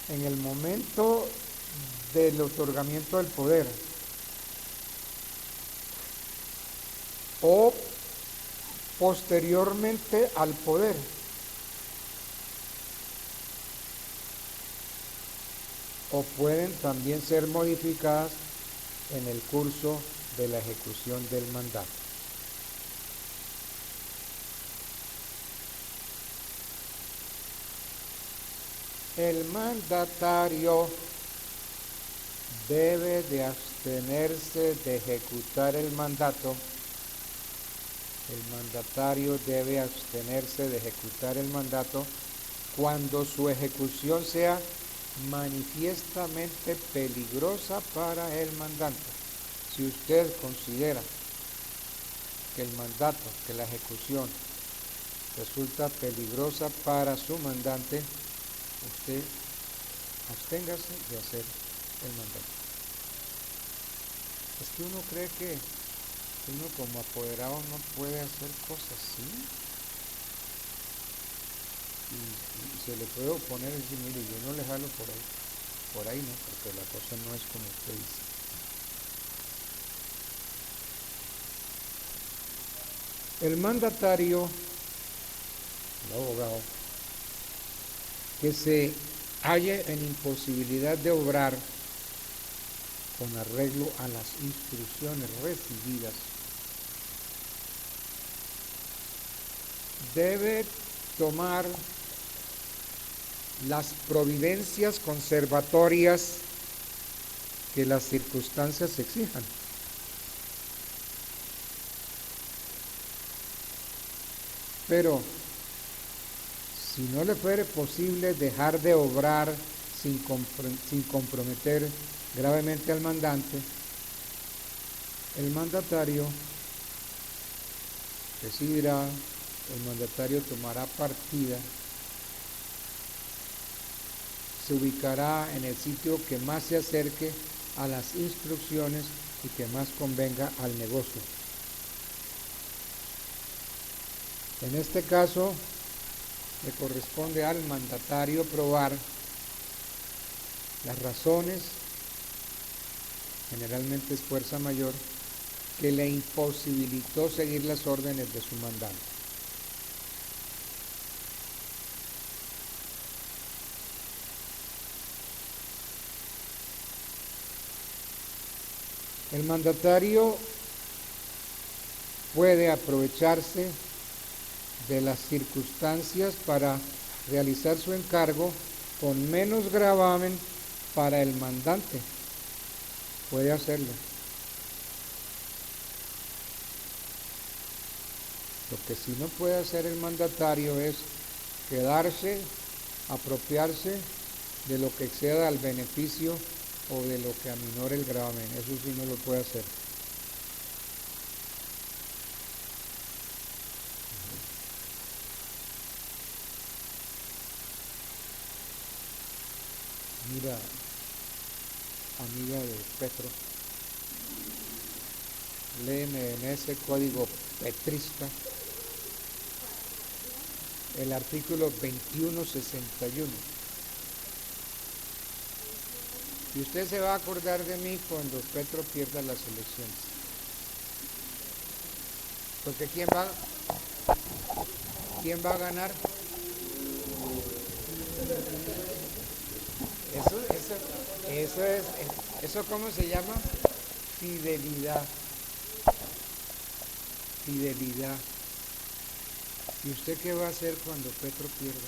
en el momento del otorgamiento del poder o posteriormente al poder. O pueden también ser modificadas en el curso de la ejecución del mandato. El mandatario debe de abstenerse de ejecutar el mandato. El mandatario debe abstenerse de ejecutar el mandato cuando su ejecución sea manifiestamente peligrosa para el mandante. Si usted considera que el mandato, que la ejecución resulta peligrosa para su mandante, usted absténgase de hacer el mandato. Es que uno cree que uno como apoderado no puede hacer cosas así. Y se le puede oponer y decir, mire, yo no le jalo por ahí no, porque la cosa no es como usted dice. El mandatario, el abogado, que se halle en imposibilidad de obrar con arreglo a las instrucciones recibidas, debe tomar las providencias conservatorias que las circunstancias exijan. Pero si no le fuere posible dejar de obrar sin comprometer gravemente al mandante, el mandatario decidirá, el mandatario tomará partida, se ubicará en el sitio que más se acerque a las instrucciones y que más convenga al negocio. En este caso, le corresponde al mandatario probar las razones, generalmente es fuerza mayor, que le imposibilitó seguir las órdenes de su mandante. El mandatario puede aprovecharse de las circunstancias para realizar su encargo con menos gravamen para el mandante. Puede hacerlo. Lo que sí no puede hacer el mandatario es quedarse, apropiarse de lo que exceda al beneficio o de lo que aminore el gravamen. Eso sí no lo puede hacer. Mira, amiga de Petro, léeme en ese código petrista el artículo 2161. Y usted se va a acordar de mí cuando Petro pierda las elecciones. Porque ¿quién va a ganar? Eso ¿cómo se llama? Fidelidad. Fidelidad. ¿Y usted qué va a hacer cuando Petro pierda?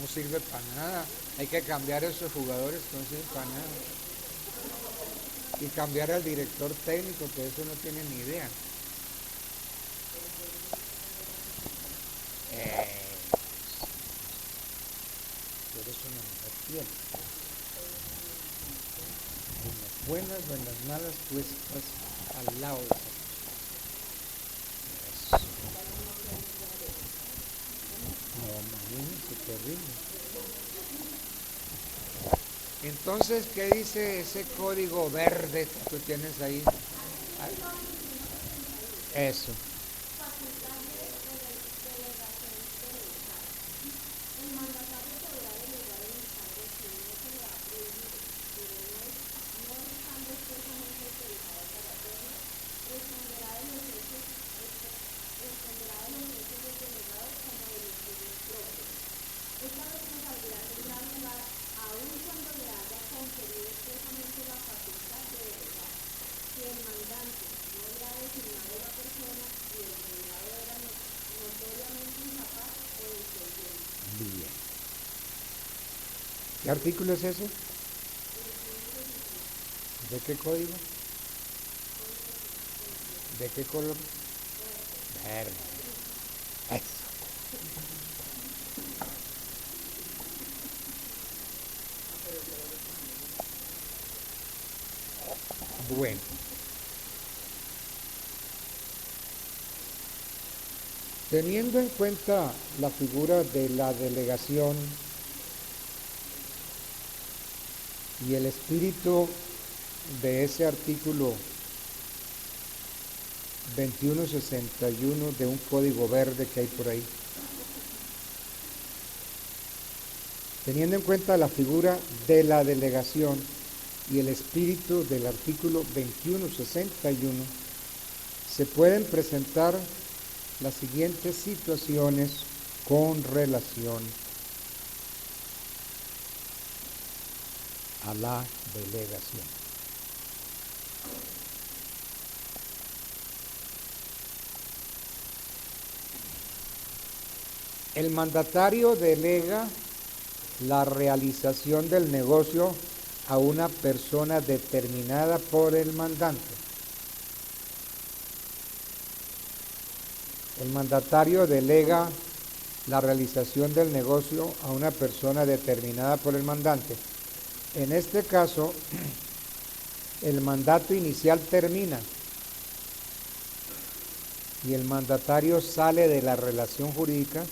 No sirve para nada. Hay que cambiar a esos jugadores que no sirven para nada. Y cambiar al director técnico, que eso no tiene ni idea. eres una mujer fiel. En las buenas o en las malas, tú estás al lado de esa persona. Eso. No, imagínense, terrible. Entonces, ¿qué dice ese código verde que tú tienes ahí? Eso. Bien. ¿Qué artículo es ese? ¿De qué código? ¿De qué color? Verde. Eso. Bueno. Teniendo en cuenta la figura de la delegación y el espíritu de ese artículo 2161 de un código verde que hay por ahí, teniendo en cuenta la figura de la delegación y el espíritu del artículo 2161, se pueden presentar las siguientes situaciones con relación a la delegación. El mandatario delega la realización del negocio a una persona determinada por el mandante. El mandatario delega la realización del negocio a una persona determinada por el mandante. En este caso, el mandato inicial termina y el mandatario sale de la relación jurídica,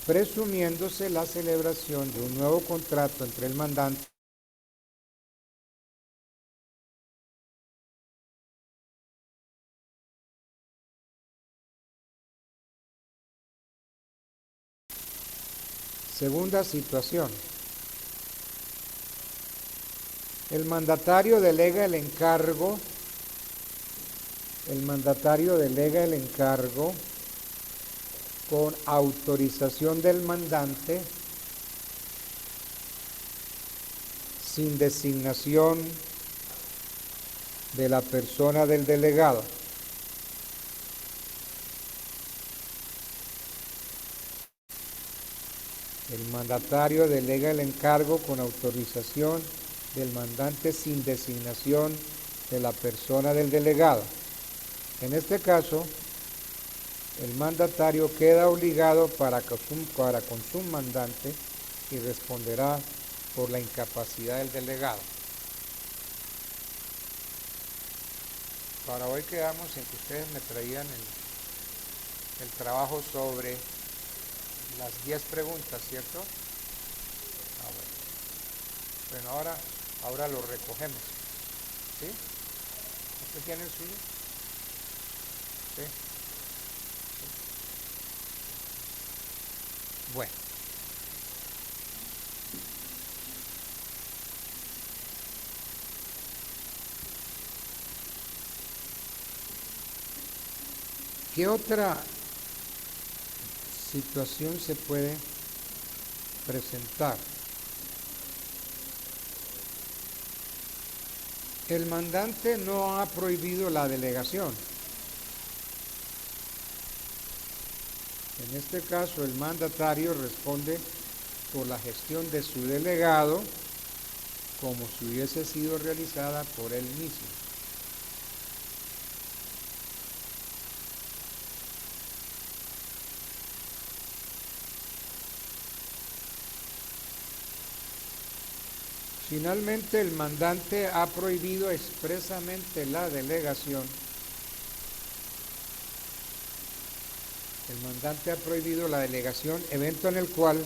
presumiéndose la celebración de un nuevo contrato entre el mandante Segunda situación. El mandatario delega el encargo. Con autorización del mandante, sin designación de la persona del delegado. El mandatario delega el encargo con autorización del mandante sin designación de la persona del delegado. En este caso, el mandatario queda obligado para con su mandante y responderá por la incapacidad del delegado. Para hoy quedamos en que ustedes me traían el trabajo sobre las 10 preguntas, ¿cierto? Bueno, ahora lo recogemos. ¿Sí? ¿Usted tiene el suyo? ¿Sí? Bueno. ¿Qué otra situación se puede presentar? El mandante no ha prohibido la delegación. En este caso, el mandatario responde por la gestión de su delegado como si hubiese sido realizada por él mismo. Finalmente, el mandante ha prohibido expresamente la delegación. El mandante ha prohibido la delegación, evento en el cual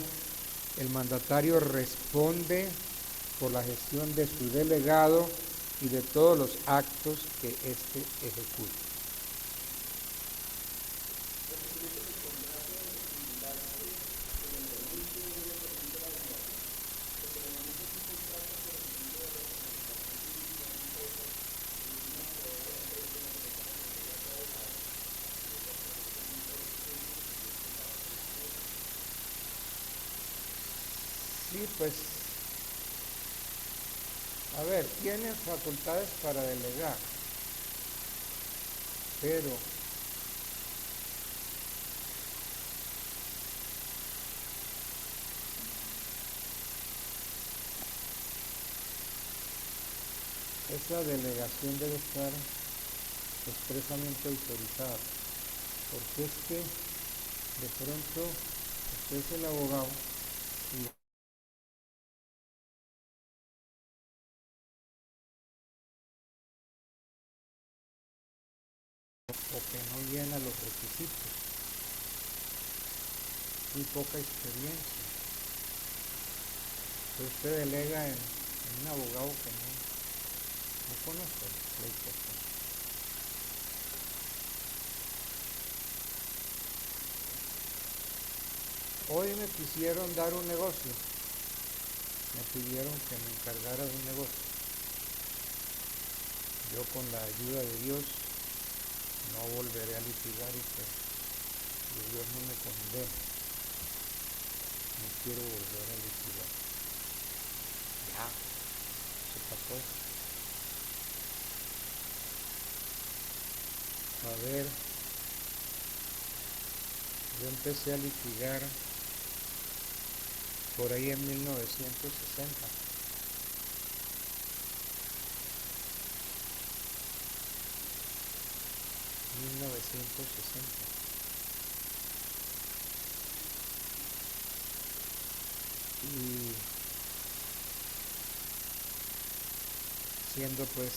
el mandatario responde por la gestión de su delegado y de todos los actos que éste ejecuta. Sí, pues, a ver, tiene facultades para delegar, pero esa delegación debe estar expresamente autorizada, porque es que de pronto usted es el abogado y o que no llena los requisitos, muy poca experiencia. Entonces usted delega en un abogado que no conoce la situación. Hoy me quisieron dar un negocio, me pidieron que me encargara de un negocio. Yo con la ayuda de Dios no volveré a litigar y que Dios no me condene. No quiero volver a litigar. Ya, se pasó. A ver, yo empecé a litigar por ahí en 1960. Y siendo pues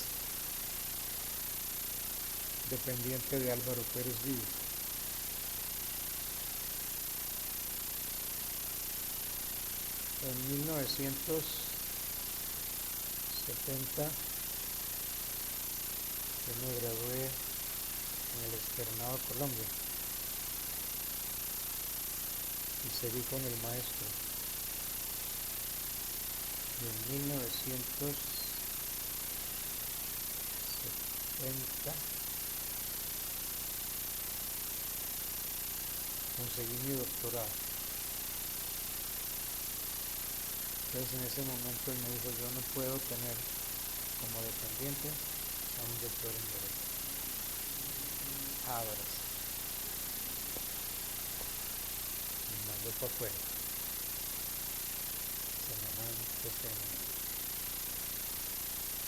dependiente de Álvaro Pérez Vives. En 1970 yo me gradué en el Externado de Colombia y seguí con el maestro. Y en 1970 conseguí mi doctorado. Entonces en ese momento él me dijo, yo no puedo tener como dependiente a un doctor en Derecho. Ábrase. Me mandó para afuera. Semejante tema.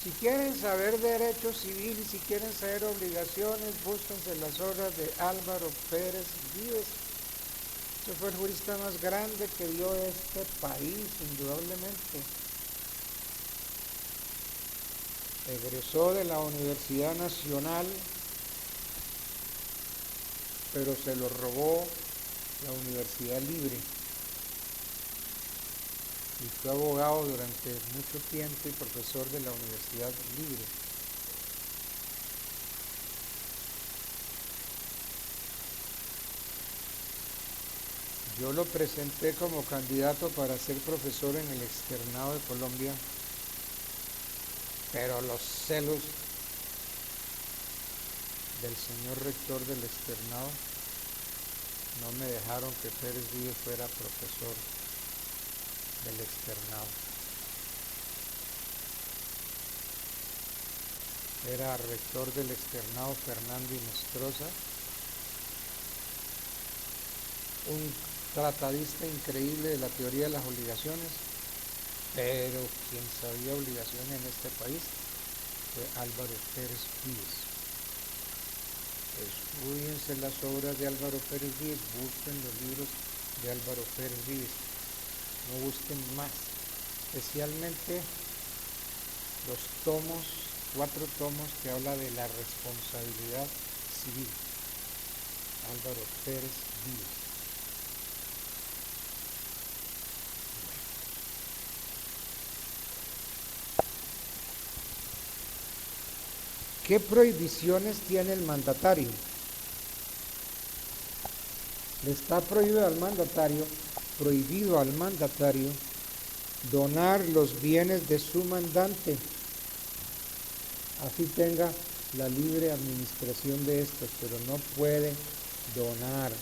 Si quieren saber derecho civil y si quieren saber obligaciones, búsquense las obras de Álvaro Pérez Vives. Ese fue el jurista más grande que dio este país, indudablemente. Egresó de la Universidad Nacional, pero se lo robó la Universidad Libre. Y fue abogado durante mucho tiempo y profesor de la Universidad Libre. Yo lo presenté como candidato para ser profesor en el Externado de Colombia, pero los celos del señor rector del Externado no me dejaron que Pérez Vives fuera profesor del Externado. Era rector del Externado Fernando Inestrosa, un tratadista increíble de la teoría de las obligaciones, pero quien sabía obligaciones en este país fue Álvaro Pérez Vives. Estudiense las obras de Álvaro Pérez Vives, busquen los libros de Álvaro Pérez Vives, no busquen más, especialmente los tomos, 4 tomos que habla de la responsabilidad civil. Álvaro Pérez Díaz. ¿Qué prohibiciones tiene el mandatario? Le está prohibido al mandatario donar los bienes de su mandante, así tenga la libre administración de estos, pero no puede donar.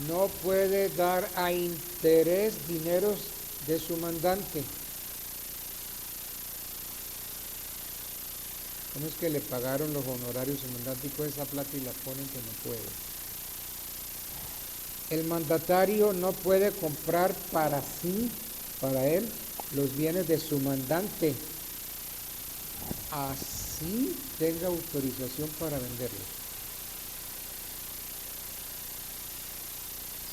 No puede dar a interés dineros de su mandante. ¿Cómo es que le pagaron los honorarios al mandante y coge esa plata y la ponen que no puede? El mandatario no puede comprar para sí, para él, los bienes de su mandante, así tenga autorización para venderlos.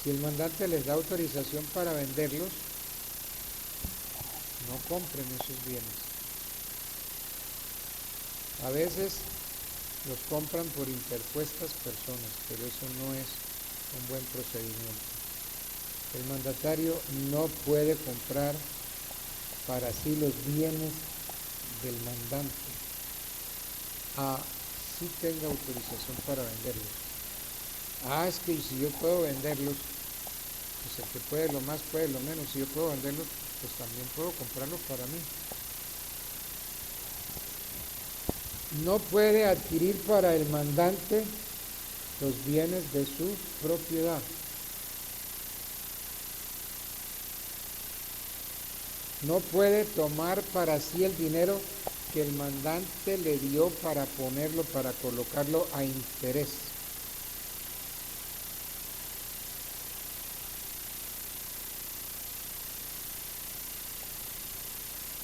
Si el mandante les da autorización para venderlos, no compren esos bienes. A veces los compran por interpuestas personas, pero eso no es un buen procedimiento. El mandatario no puede comprar para sí los bienes del mandante, así tenga autorización para venderlos. Es que si yo puedo venderlos, pues el que puede lo más puede lo menos. Si yo puedo venderlos, pues también puedo comprarlos para mí. No puede adquirir para el mandante los bienes de su propiedad. No puede tomar para sí el dinero que el mandante le dio para ponerlo, para colocarlo a interés.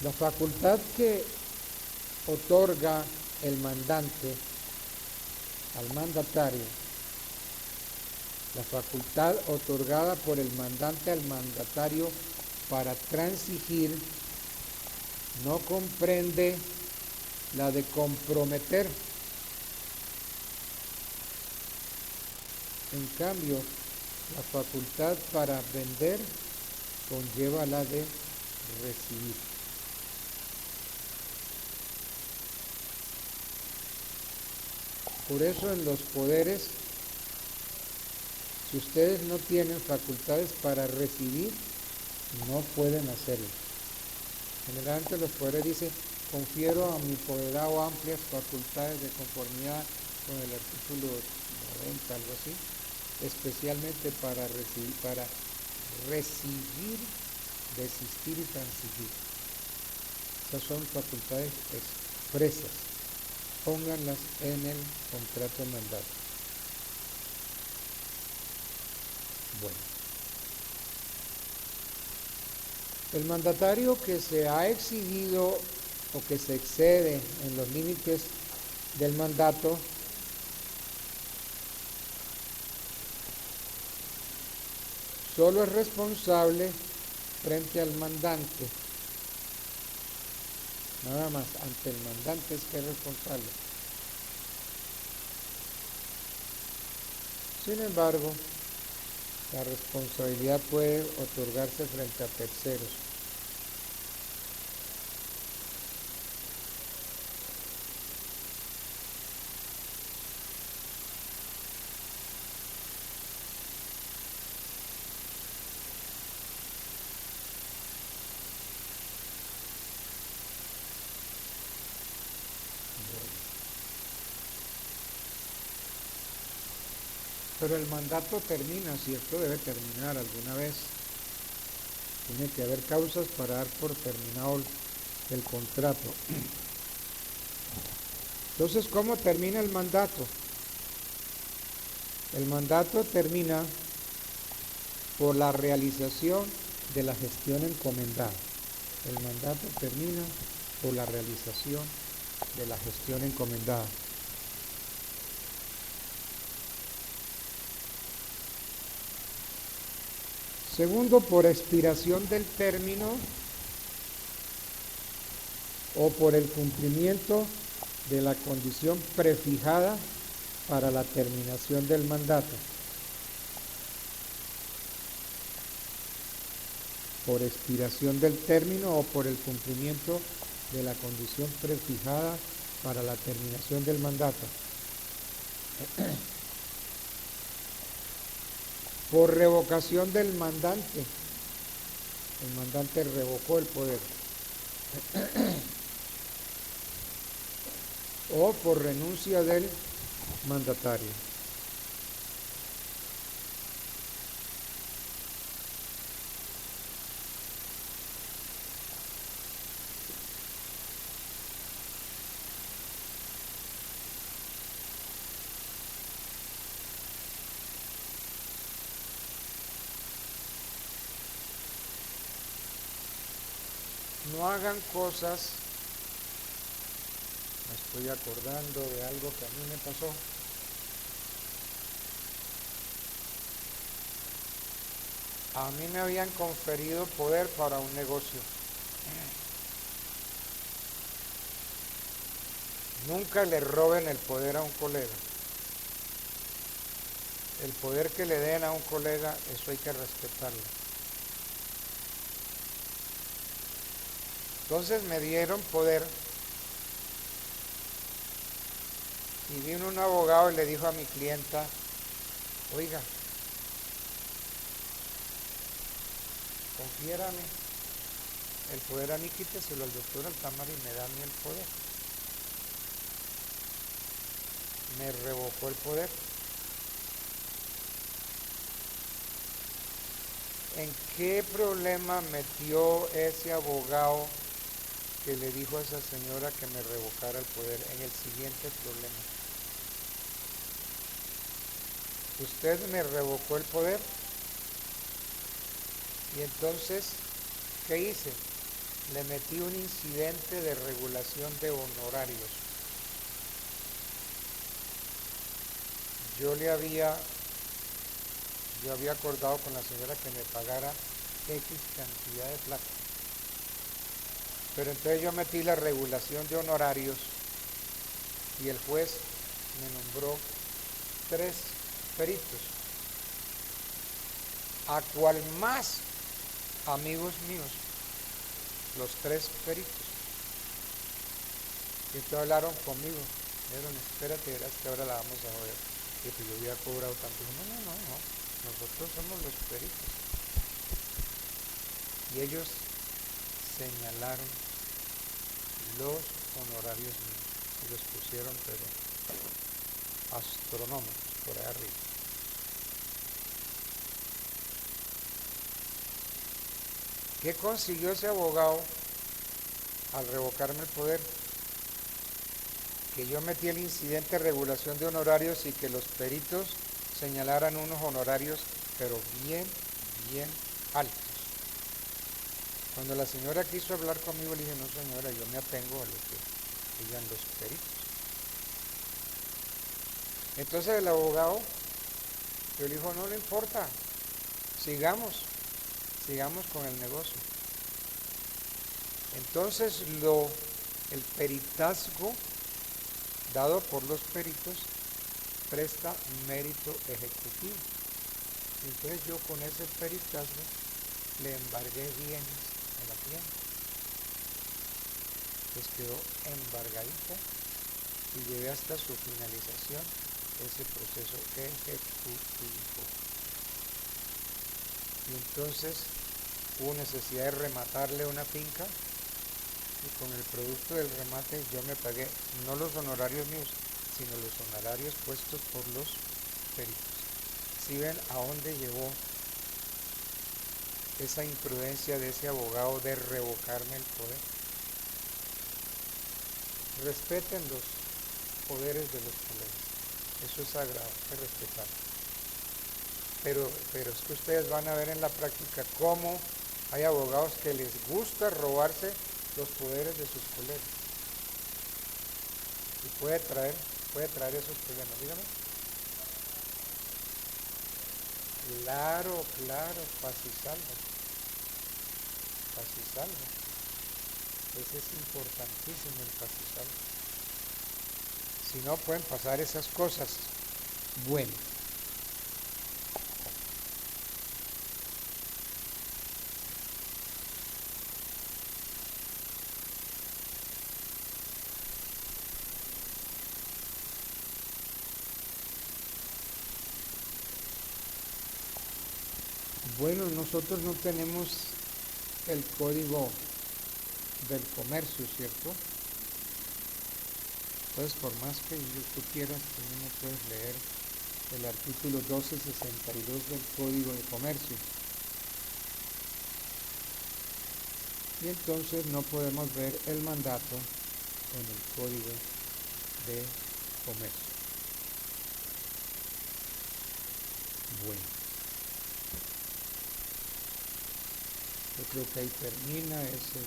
La facultad que otorga el mandante al mandatario, la facultad otorgada por el mandante al mandatario para transigir, no comprende la de comprometer. En cambio, la facultad para vender conlleva la de recibir. Por eso en los poderes, si ustedes no tienen facultades para recibir, no pueden hacerlo. Generalmente los poderes dicen, confiero a mi poderado amplias facultades de conformidad con el artículo 90, algo así, especialmente para recibir, desistir y transigir. Esas son facultades expresas. Pónganlas en el contrato de mandato. Bueno. El mandatario que se ha excedido o que se excede en los límites del mandato solo es responsable frente al mandante. Nada más, ante el mandante es que es responsable. Sin embargo, la responsabilidad puede otorgarse frente a terceros. Pero el mandato termina, ¿cierto? Debe terminar alguna vez. Tiene que haber causas para dar por terminado el contrato. Entonces, ¿cómo termina el mandato? El mandato termina por la realización de la gestión encomendada. El mandato termina por la realización de la gestión encomendada. Segundo, por expiración del término o por el cumplimiento de la condición prefijada para la terminación del mandato. Por expiración del término o por el cumplimiento de la condición prefijada para la terminación del mandato. Por revocación del mandante. El mandante revocó el poder. O por renuncia del mandatario. No hagan cosas, me estoy acordando de algo que a mí me pasó. A mí me habían conferido poder para un negocio. Nunca le roben el poder a un colega. El poder que le den a un colega, eso hay que respetarlo. Entonces me dieron poder y vino un abogado y le dijo a mi clienta, oiga, confiérame el poder a mí, quíteselo al doctor Altamar y me da a mí el poder. Me revocó el poder. ¿En qué problema metió ese abogado que le dijo a esa señora que me revocara el poder? En el siguiente problema. Usted me revocó el poder y entonces, ¿qué hice? Le metí un incidente de regulación de honorarios. Yo había acordado con la señora que me pagara X cantidad de plata. Pero entonces yo metí la regulación de honorarios y el juez me nombró 3 peritos, a cual más amigos míos, los 3 peritos. Y entonces hablaron conmigo, dijeron, espérate, verás que ahora la vamos a joder. Y pues yo había cobrado tanto. No, nosotros somos los peritos. Y ellos señalaron los honorarios míos y los pusieron, pero astronómicos, por ahí arriba. ¿Qué consiguió ese abogado al revocarme el poder? Que yo metí el incidente de regulación de honorarios y que los peritos señalaran unos honorarios, pero bien altos. Cuando la señora quiso hablar conmigo, le dije, no señora, yo me atengo a lo que digan los peritos. Entonces el abogado, yo le dijo, no le importa, sigamos con el negocio. Entonces el peritazgo dado por los peritos presta mérito ejecutivo. Entonces yo con ese peritazgo le embargué bienes a la clienta. Pues quedó embargadita y llevé hasta su finalización ese proceso ejecutivo. Y entonces hubo necesidad de rematarle una finca y con el producto del remate yo me pagué no los honorarios míos, sino los honorarios puestos por los peritos. ¿Sí ven a dónde llevó esa imprudencia de ese abogado de revocarme el poder? Respeten los poderes de los colegas, eso es sagrado, hay que respetar. Pero es que ustedes van a ver en la práctica cómo hay abogados que les gusta robarse los poderes de sus colegas. Y puede traer esos problemas. Dígame. Claro, claro, paz y salvo. Paz y salvo. Ese es importantísimo, el paz y salvo. Si no, pueden pasar esas cosas. Bueno. Bueno, nosotros no tenemos el código del comercio, ¿cierto? Entonces, por más que tú quieras, tú no puedes leer el artículo 1262 del Código de Comercio. Y entonces no podemos ver el mandato en el Código de Comercio. Bueno. Yo creo que ahí termina ese.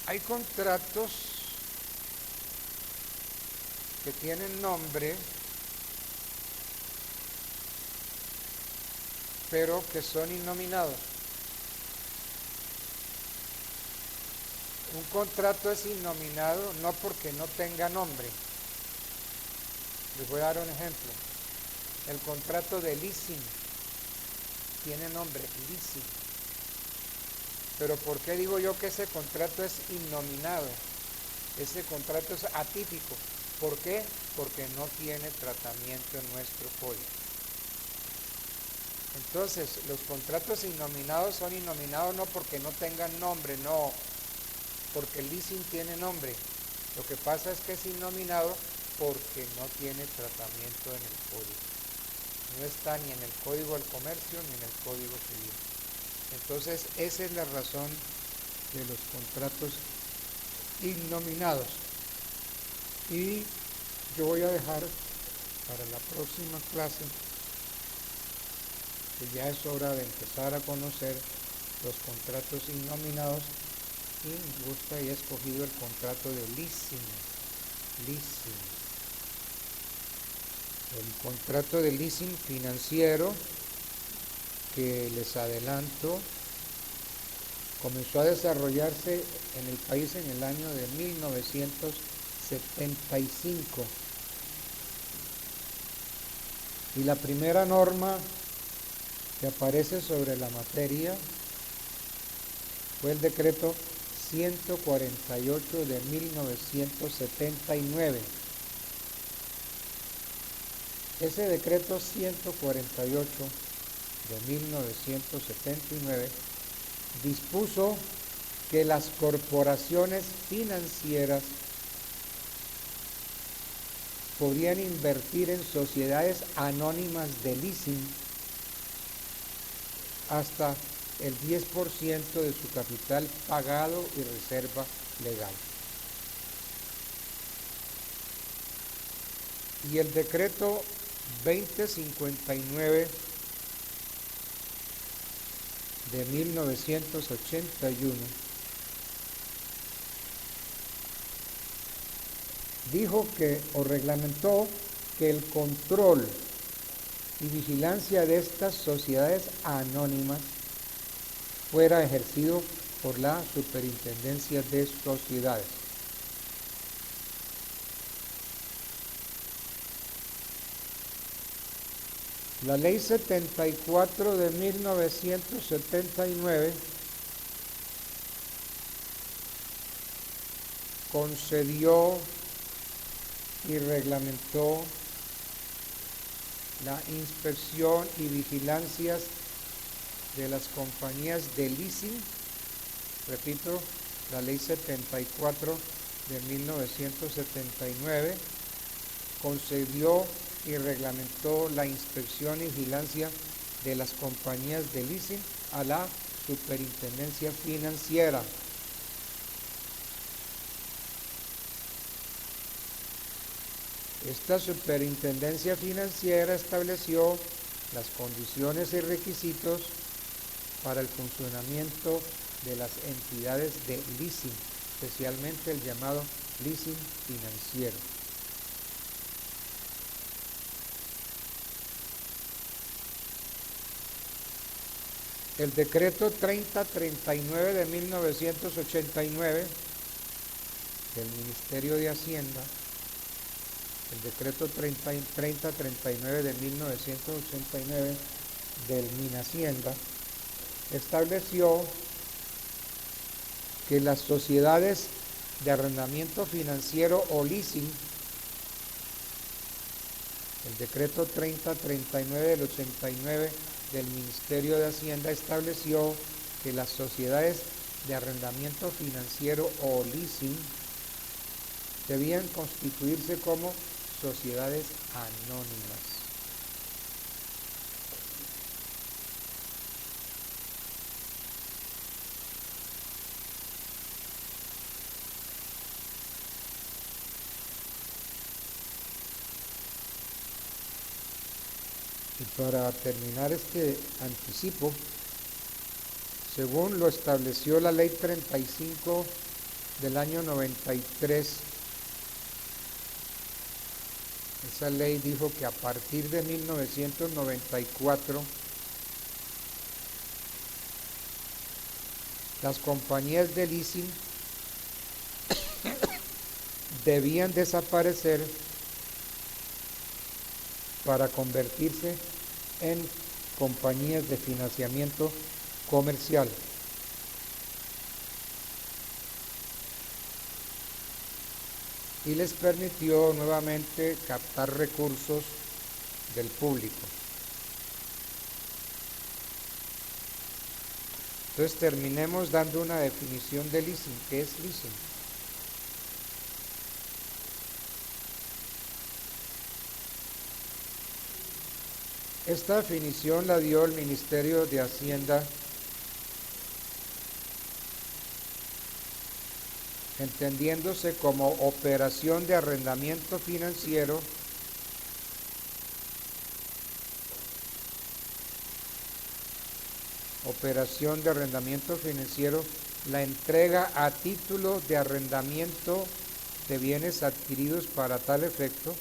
Hay contratos que tienen nombre, pero que son innominados. Un contrato es innominado no porque no tenga nombre. Les voy a dar un ejemplo. El contrato de leasing tiene nombre, leasing. Pero ¿por qué digo yo que ese contrato es innominado? Ese contrato es atípico. ¿Por qué? Porque no tiene tratamiento en nuestro código. Entonces, los contratos innominados son innominados no porque no tengan nombre, no, porque el leasing tiene nombre. Lo que pasa es que es innominado porque no tiene tratamiento en el código. No está ni en el Código del Comercio ni en el Código Civil. Entonces, esa es la razón de los contratos innominados. Y yo voy a dejar para la próxima clase, que ya es hora de empezar a conocer los contratos innominados, y me gusta y he escogido el contrato de leasing. El contrato de leasing financiero, que les adelanto, comenzó a desarrollarse en el país en el año de 1975. Y la primera norma que aparece sobre la materia fue el decreto 148 de 1979. Ese decreto 148 de 1979 dispuso que las corporaciones financieras podían invertir en sociedades anónimas de leasing hasta el 10% de su capital pagado y reserva legal. Y el decreto 2059 de 1981 dijo que, o reglamentó, que el control y vigilancia de estas sociedades anónimas fuera ejercido por la Superintendencia de Sociedades. La Ley 74 de 1979 concedió y reglamentó la inspección y vigilancias de las compañías de leasing. Repito, la Ley 74 de 1979 concedió y reglamentó la inspección y vigilancia de las compañías de leasing a la Superintendencia Financiera. Esta Superintendencia Financiera estableció las condiciones y requisitos para el funcionamiento de las entidades de leasing especialmente el llamado leasing financiero. El decreto 3039 de 1989 del Ministerio de Hacienda, el decreto 3039 de 1989 del MinHacienda, estableció que las sociedades de arrendamiento financiero o leasing, el decreto 3039 del 89 del Ministerio de Hacienda estableció que las sociedades de arrendamiento financiero o leasing debían constituirse como sociedades anónimas. Y para terminar este anticipo, según lo estableció la Ley 35 del año 93, esa ley dijo que a partir de 1994 las compañías de leasing debían desaparecer para convertirse en compañías de financiamiento comercial. Y les permitió nuevamente captar recursos del público. Entonces terminemos dando una definición de leasing. ¿Qué es leasing? Esta definición la dio el Ministerio de Hacienda entendiéndose como operación de arrendamiento financiero la entrega a título de arrendamiento de bienes adquiridos para tal efecto,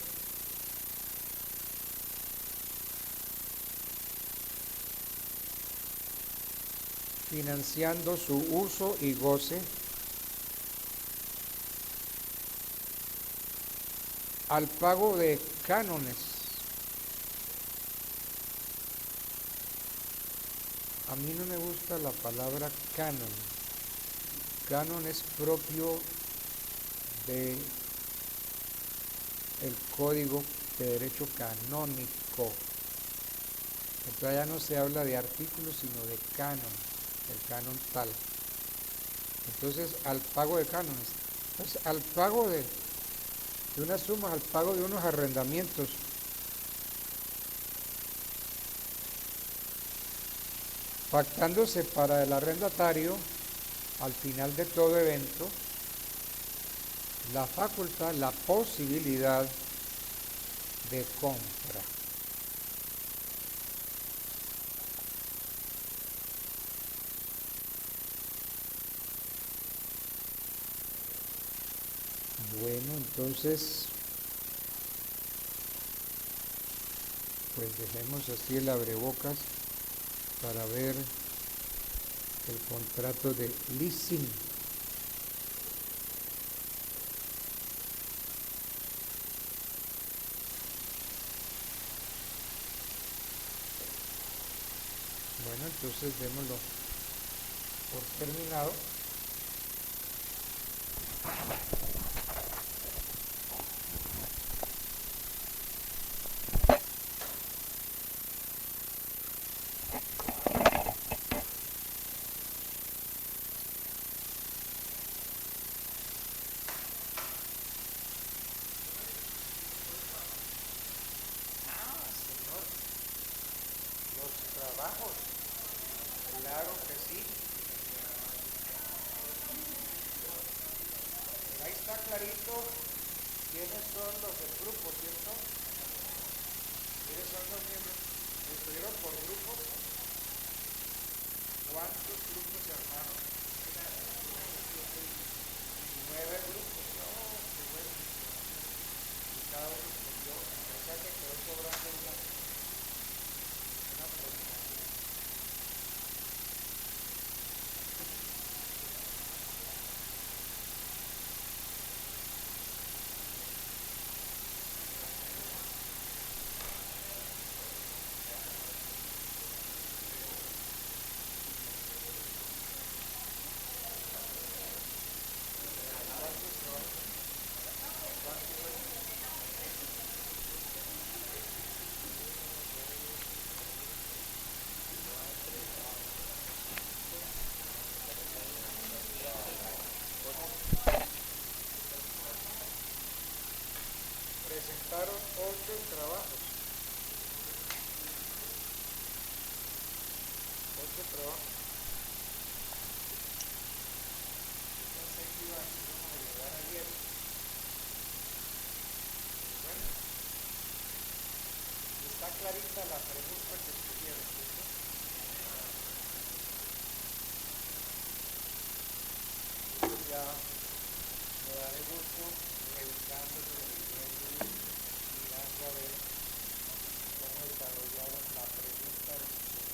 financiando su uso y goce al pago de cánones. A mí no me gusta la palabra canon. Canon es propio de el Código de Derecho Canónico. Entonces ya no se habla de artículos, sino de canon, el canon tal. Entonces, al pago de cánones. Entonces, al pago de unas sumas, al pago de unos arrendamientos. Pactándose para el arrendatario, al final de todo evento, la facultad, la posibilidad de compra. Bueno, entonces, pues dejemos así el abrebocas para ver el contrato de leasing. Bueno, entonces démoslo por terminado. Trabajos, claro que sí. Ahí está clarito quiénes son los del grupo, ¿cierto? ¿Quiénes son los miembros? ¿Estuvieron por grupos? ¿Cuántos grupos se armaron? clarita la pregunta que escogieron, ¿cierto? Entonces ya me daré gusto revisándolo, leyendo y mirando a ver cómo desarrollaron la pregunta de